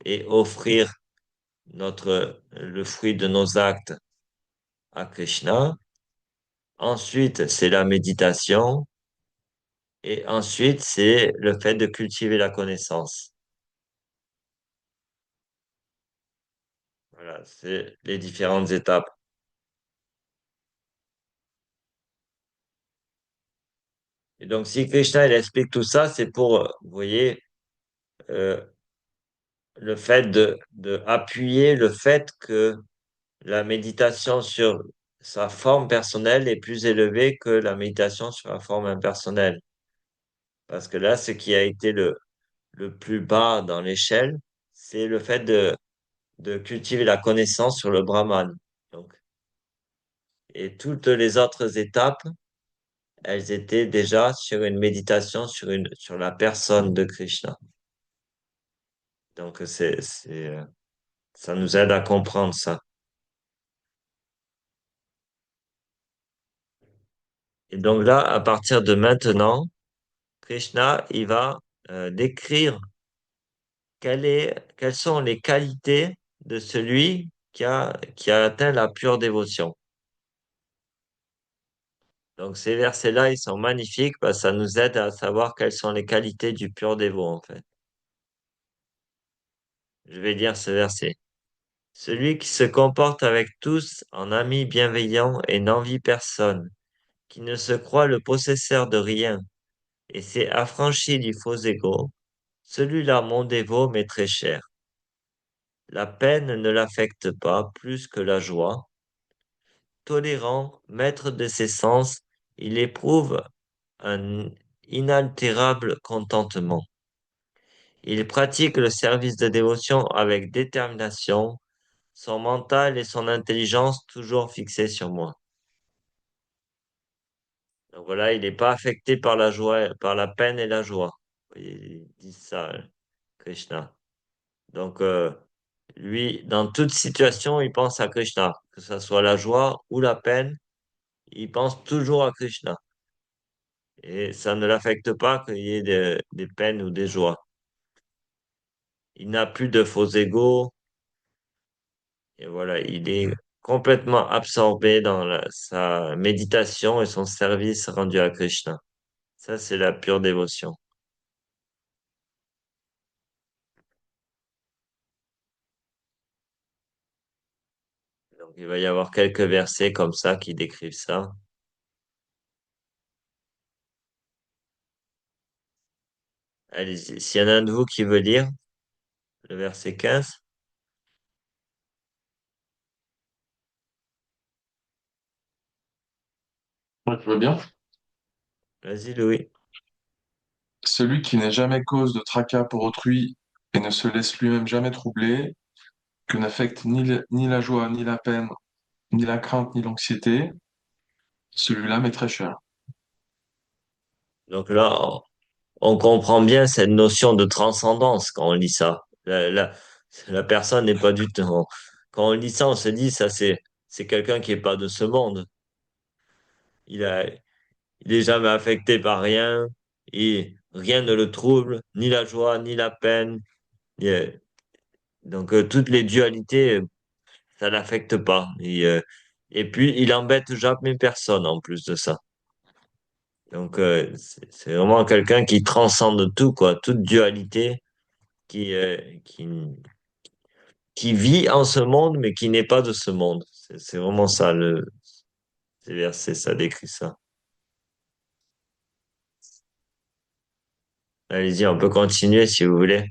et offrir le fruit de nos actes à Krishna. Ensuite, c'est la méditation. Et ensuite, c'est le fait de cultiver la connaissance. Voilà, c'est les différentes étapes. Et donc, si Krishna, il explique tout ça, c'est pour, vous voyez, euh, le fait de appuyer le fait que la méditation sur sa forme personnelle est plus élevée que la méditation sur la forme impersonnelle. Parce que là, ce qui a été le plus bas dans l'échelle, c'est le fait de cultiver la connaissance sur le Brahman. Donc, et toutes les autres étapes, elles étaient déjà sur une méditation sur la personne de Krishna. Donc, ça nous aide à comprendre ça. Et donc là, à partir de maintenant, Krishna, il va décrire quelles sont les qualités de celui qui a atteint la pure dévotion. Donc ces versets-là, ils sont magnifiques parce que ça nous aide à savoir quelles sont les qualités du pur dévot, en fait. Je vais lire ce verset. Celui qui se comporte avec tous en ami bienveillant et n'envie personne, qui ne se croit le possesseur de rien et s'est affranchi du faux égo, celui-là mon dévot m'est très cher. La peine ne l'affecte pas plus que la joie. Tolérant, maître de ses sens, il éprouve un inaltérable contentement. Il pratique le service de dévotion avec détermination, son mental et son intelligence toujours fixés sur moi. Donc voilà, il n'est pas affecté par la joie, par la peine et la joie. Il dit ça, Krishna. Donc, lui, dans toute situation, il pense à Krishna, que ce soit la joie ou la peine, il pense toujours à Krishna. Et ça ne l'affecte pas qu'il y ait des peines ou des joies. Il n'a plus de faux égos, et voilà, il est complètement absorbé dans sa méditation et son service rendu à Krishna. Ça, c'est la pure dévotion. Donc, il va y avoir quelques versets comme ça qui décrivent ça. Allez-y, s'il y en a un de vous qui veut lire le verset 15, Ouais, tu veux bien? vas-y, Louis. Celui qui n'est jamais cause de tracas pour autrui et ne se laisse lui-même jamais troubler, que n'affecte ni la joie, ni la peine, ni la crainte, ni l'anxiété, celui-là m'est très cher. Donc là, on comprend bien cette notion de transcendance quand on lit ça. La personne n'est pas du tout. Quand on lit ça, on se dit, c'est quelqu'un qui est pas de ce monde. Il a, il est jamais affecté par rien et rien ne le trouble, ni la joie, ni la peine. Et, donc, toutes les dualités, ça l'affecte pas. Et, Et puis, il embête jamais personne en plus de ça. Donc, c'est vraiment quelqu'un qui transcende tout, quoi, toute dualité, qui, euh, qui, qui vit en ce monde, mais qui n'est pas de ce monde. C'est vraiment ça, ces versets, ça décrit ça. Allez-y, on peut continuer si vous voulez.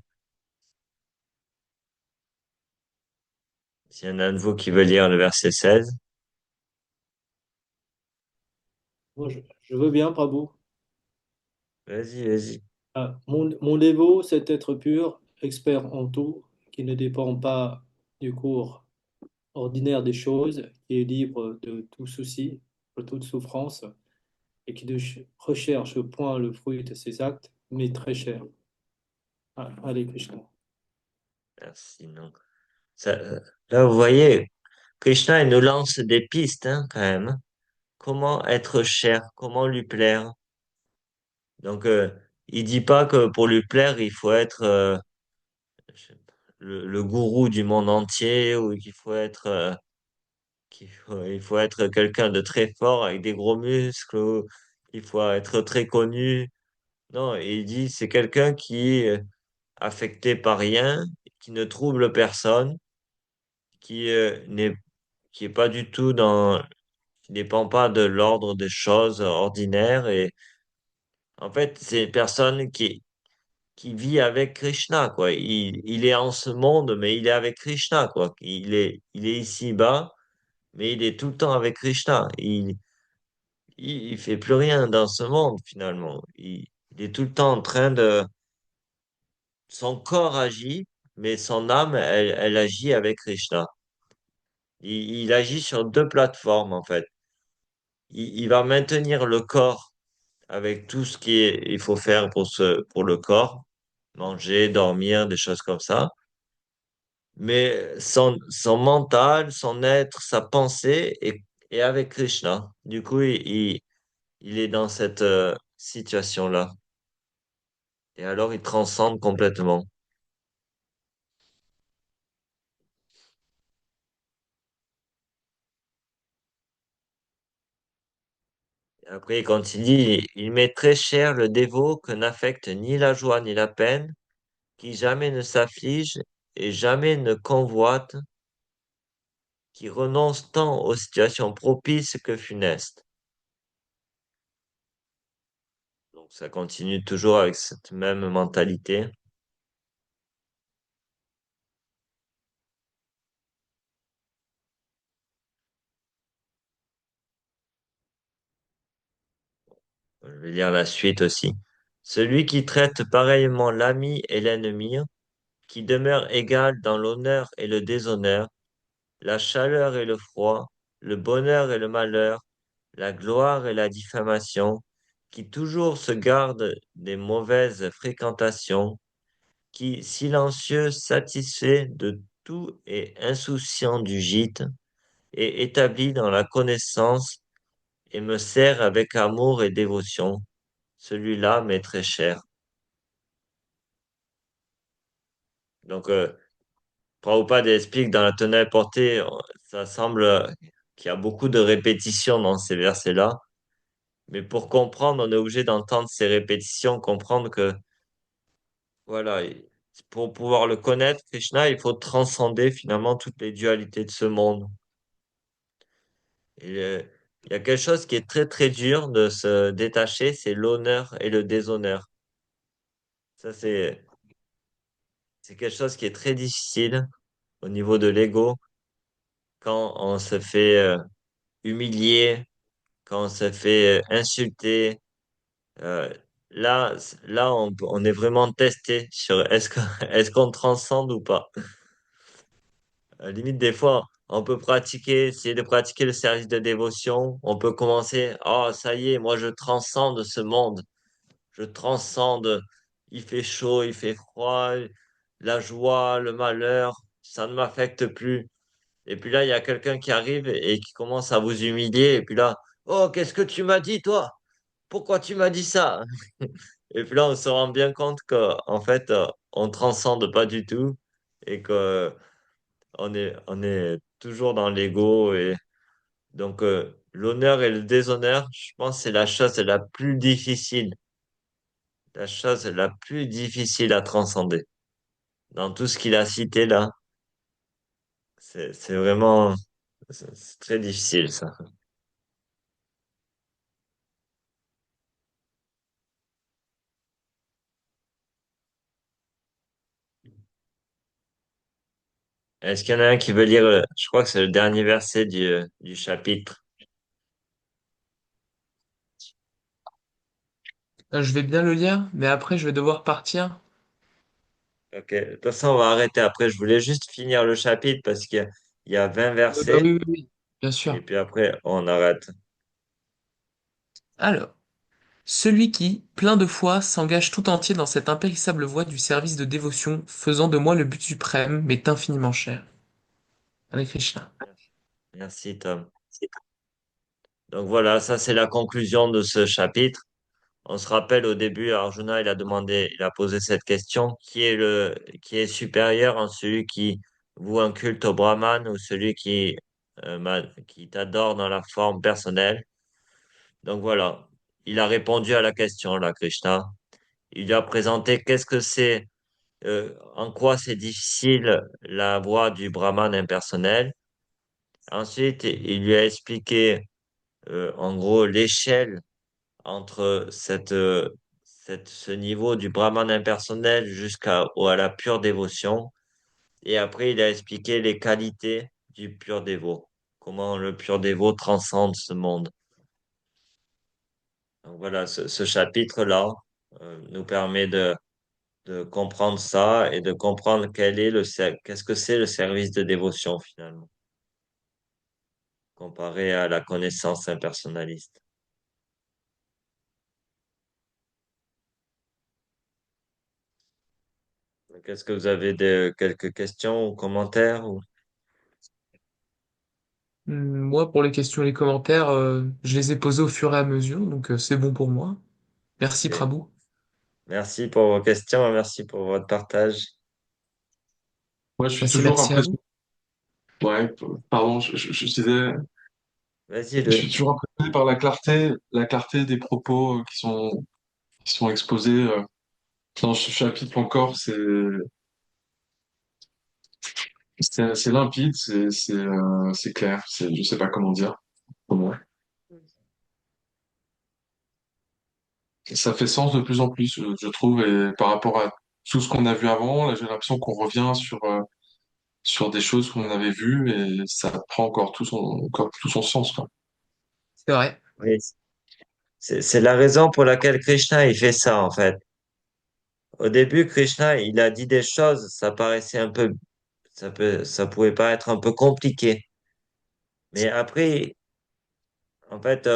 S'il y en a un de vous qui veut lire le verset 16. Moi, je veux bien, Prabhu. Vas-y, vas-y. Ah, mon dévot, c'est être pur, expert en tout, qui ne dépend pas du cours ordinaire des choses, qui est libre de tout souci, de toute souffrance, et qui ne recherche point le fruit de ses actes, mais très cher. Ah, allez, Krishna. Merci, non. Là, vous voyez, Krishna, il nous lance des pistes, hein, quand même, hein. Comment être cher, comment lui plaire. Donc, il dit pas que pour lui plaire, il faut être je sais pas, le gourou du monde entier ou il faut être quelqu'un de très fort avec des gros muscles ou il faut être très connu. Non, il dit c'est quelqu'un qui est affecté par rien, qui ne trouble personne, qui qui est pas du tout qui dépend pas de l'ordre des choses ordinaires et en fait c'est une personne qui vit avec Krishna quoi. Il est en ce monde mais il est avec Krishna quoi. Il est ici-bas mais il est tout le temps avec Krishna. Il fait plus rien dans ce monde finalement. Il est tout le temps en train de son corps agit mais son âme elle agit avec Krishna. Il agit sur deux plateformes en fait. Il va maintenir le corps avec tout ce il faut faire pour le corps, manger, dormir, des choses comme ça. Mais son mental, son être, sa pensée est avec Krishna. Du coup, il est dans cette situation-là. Et alors, il transcende complètement. Et après, il continue, il met très cher le dévot que n'affecte ni la joie ni la peine, qui jamais ne s'afflige et jamais ne convoite, qui renonce tant aux situations propices que funestes. Donc ça continue toujours avec cette même mentalité. Je vais lire la suite aussi. Celui qui traite pareillement l'ami et l'ennemi, qui demeure égal dans l'honneur et le déshonneur, la chaleur et le froid, le bonheur et le malheur, la gloire et la diffamation, qui toujours se garde des mauvaises fréquentations, qui, silencieux, satisfait de tout et insouciant du gîte, et établi dans la connaissance, et me sert avec amour et dévotion. Celui-là m'est très cher. Donc, Prabhupada explique dans la Tonale portée, ça semble qu'il y a beaucoup de répétitions dans ces versets-là. Mais pour comprendre, on est obligé d'entendre ces répétitions, comprendre que, voilà, pour pouvoir le connaître, Krishna, il faut transcender finalement toutes les dualités de ce monde. Et, il y a quelque chose qui est très très dur de se détacher, c'est l'honneur et le déshonneur. Ça, c'est quelque chose qui est très difficile au niveau de l'ego, quand on se fait humilier, quand on se fait insulter. Euh, là, on est vraiment testé sur est-ce qu'on transcende ou pas. Limite, des fois, on peut pratiquer, essayer de pratiquer le service de dévotion. On peut commencer, oh, ça y est, moi, je transcende ce monde. Je transcende. Il fait chaud, il fait froid, la joie, le malheur, ça ne m'affecte plus. Et puis là, il y a quelqu'un qui arrive et qui commence à vous humilier. Et puis là, oh, qu'est-ce que tu m'as dit, toi? Pourquoi tu m'as dit ça? Et puis là, on se rend bien compte qu'en fait, on transcende pas du tout et que on est toujours dans l'ego Donc, l'honneur et le déshonneur, je pense que c'est la chose la plus difficile à transcender. Dans tout ce qu'il a cité là, c'est vraiment, c'est très difficile ça. Est-ce qu'il y en a un qui veut lire, je crois que c'est le dernier verset du chapitre. Je vais bien le lire, mais après, je vais devoir partir. Ok, de toute façon, on va arrêter après. Je voulais juste finir le chapitre parce il y a 20 Bah versets oui, oui, oui, bien et sûr. puis après, on arrête. Alors, celui qui, plein de foi, s'engage tout entier dans cette impérissable voie du service de dévotion, faisant de moi le but suprême, m'est infiniment cher. Hare Krishna. Merci, Tom. Donc voilà, ça c'est la conclusion de ce chapitre. On se rappelle au début, Arjuna, il a posé cette question, qui est supérieur en celui qui voue un culte au Brahman ou celui qui t'adore dans la forme personnelle. Donc voilà, il a répondu à la question, là, Krishna. Il lui a présenté qu'est-ce que c'est, en quoi c'est difficile la voie du Brahman impersonnel. Ensuite, il lui a expliqué, en gros, l'échelle entre ce niveau du Brahman impersonnel à la pure dévotion. Et après, il a expliqué les qualités du pur dévot, comment le pur dévot transcende ce monde. Donc voilà, ce chapitre-là, nous permet de comprendre ça et de comprendre qu'est-ce que c'est le service de dévotion finalement, comparé à la connaissance impersonnaliste. Donc, est-ce que vous avez quelques questions ou commentaires ou... Moi, pour les questions et les commentaires, je les ai posés au fur et à mesure, donc c'est bon pour moi. Merci, Ok. Prabhu. Merci pour vos questions, merci pour votre partage. Moi, je suis Bah, c'est toujours merci à vous. impressionné. Ouais, pardon, je disais, Vas-y, je suis le... toujours impressionné par la clarté des propos qui sont exposés dans ce chapitre encore. C'est assez limpide, c'est clair. Je sais pas comment dire. Comment. Ça fait sens de plus en plus, je trouve, et par rapport à tout ce qu'on a vu avant, là, j'ai l'impression qu'on revient sur des choses qu'on avait vues et ça prend encore tout son sens, quoi. C'est vrai. Oui, c'est la raison pour laquelle Krishna il fait ça en fait. Au début, Krishna il a dit des choses, ça paraissait ça pouvait paraître un peu compliqué. Mais après, en fait,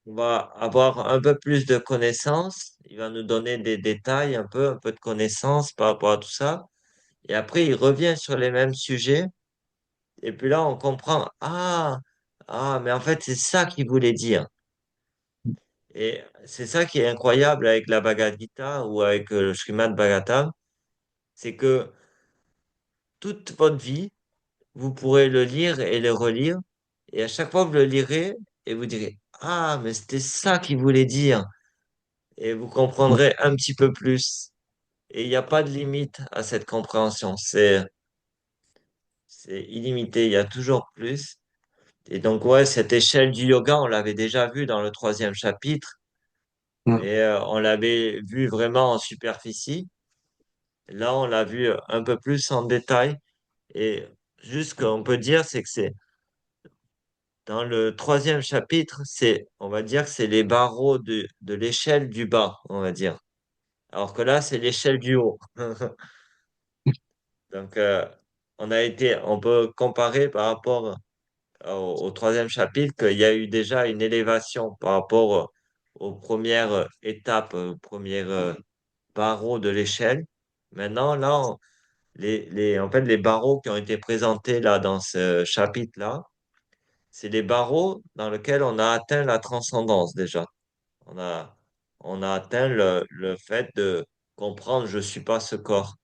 on va avoir un peu plus de connaissances. Il va nous donner des détails, un peu de connaissances par rapport à tout ça. Et après, il revient sur les mêmes sujets. Et puis là, on comprend, mais en fait, c'est ça qu'il voulait dire. Et c'est ça qui est incroyable avec la Bhagavad Gita ou avec le Srimad Bhagavatam, c'est que toute votre vie, vous pourrez le lire et le relire. Et à chaque fois, vous le lirez et vous direz, ah, mais c'était ça qu'il voulait dire. Et vous comprendrez un petit peu plus. Et il n'y a pas de limite à cette compréhension. C'est illimité. Il y a toujours plus. Et donc, ouais, cette échelle du yoga, on l'avait déjà vu dans le troisième chapitre, Mm. mais on l'avait vu vraiment en superficie. Là, on l'a vu un peu plus en détail. Et juste ce qu'on peut dire, c'est que c'est dans le troisième chapitre, on va dire, que c'est les barreaux de l'échelle du bas, on va dire. Alors que là, c'est l'échelle du haut. Donc, on peut comparer par rapport au troisième chapitre qu'il y a eu déjà une élévation par rapport aux premières étapes, aux premières barreaux de l'échelle. Maintenant, là, en fait, les barreaux qui ont été présentés là dans ce chapitre-là, c'est les barreaux dans lesquels on a atteint la transcendance déjà. On a, on a atteint le fait de comprendre je suis pas ce corps.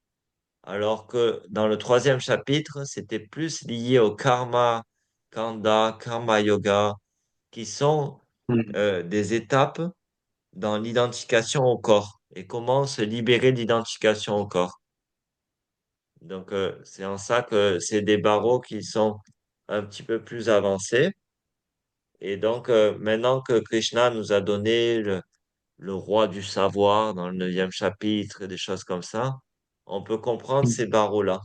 Alors que dans le troisième chapitre, c'était plus lié au karma Kanda, Karma Yoga, qui sont Hmm. des étapes dans l'identification au corps et comment se libérer d'identification au corps. Donc, c'est en ça que c'est des barreaux qui sont un petit peu plus avancés. Et donc, maintenant que Krishna nous a donné le roi du savoir dans le neuvième chapitre, des choses comme ça, on peut comprendre ces barreaux-là.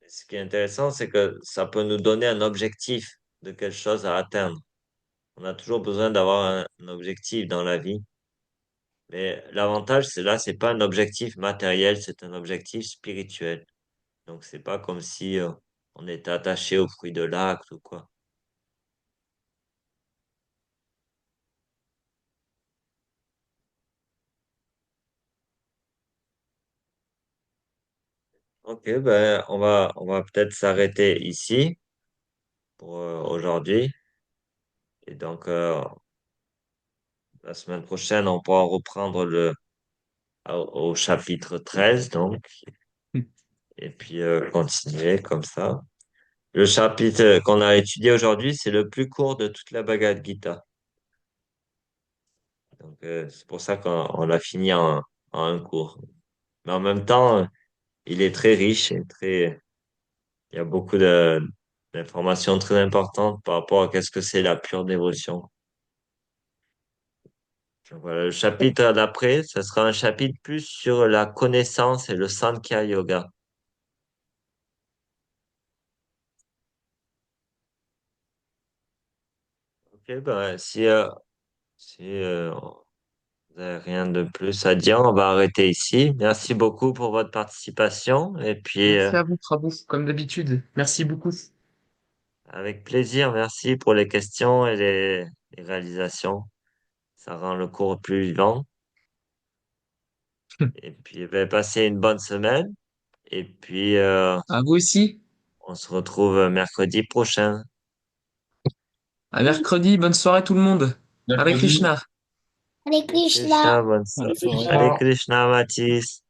Et ce qui est intéressant, c'est que ça peut nous donner un objectif de quelque chose à atteindre. On a toujours besoin d'avoir un objectif dans la vie. Mais l'avantage, c'est là, c'est pas un objectif matériel, c'est un objectif spirituel. Donc, c'est pas comme si on était attaché au fruit de l'acte ou quoi. Ok, ben, on va peut-être s'arrêter ici pour aujourd'hui. Et donc, la semaine prochaine, on pourra reprendre au chapitre 13 donc, et puis continuer comme ça. Le chapitre qu'on a étudié aujourd'hui, c'est le plus court de toute la Bhagavad Gita. Donc, c'est pour ça qu'on l'a fini en un cours. Mais en même temps, il est très riche et très, il y a beaucoup d'informations très importantes par rapport à qu'est-ce que c'est la pure dévotion. Donc, voilà, le chapitre d'après, ce sera un chapitre plus sur la connaissance et le Sankhya Yoga. Ok, ben, si vous n'avez rien de plus à dire, on va arrêter ici. Merci beaucoup pour votre participation et puis Merci à vous, Prabhu, comme d'habitude. Merci beaucoup. avec plaisir, merci pour les questions et les réalisations. Ça rend le cours plus vivant. Et puis, ben, passez une bonne semaine. Et puis, À vous aussi. on se retrouve mercredi prochain. À mercredi. Bonne soirée tout le monde. Hare Mercredi. Krishna. Hare Hare Krishna, Krishna. bonne Hare soirée. Au Krishna. Hare revoir. Krishna, Mathis.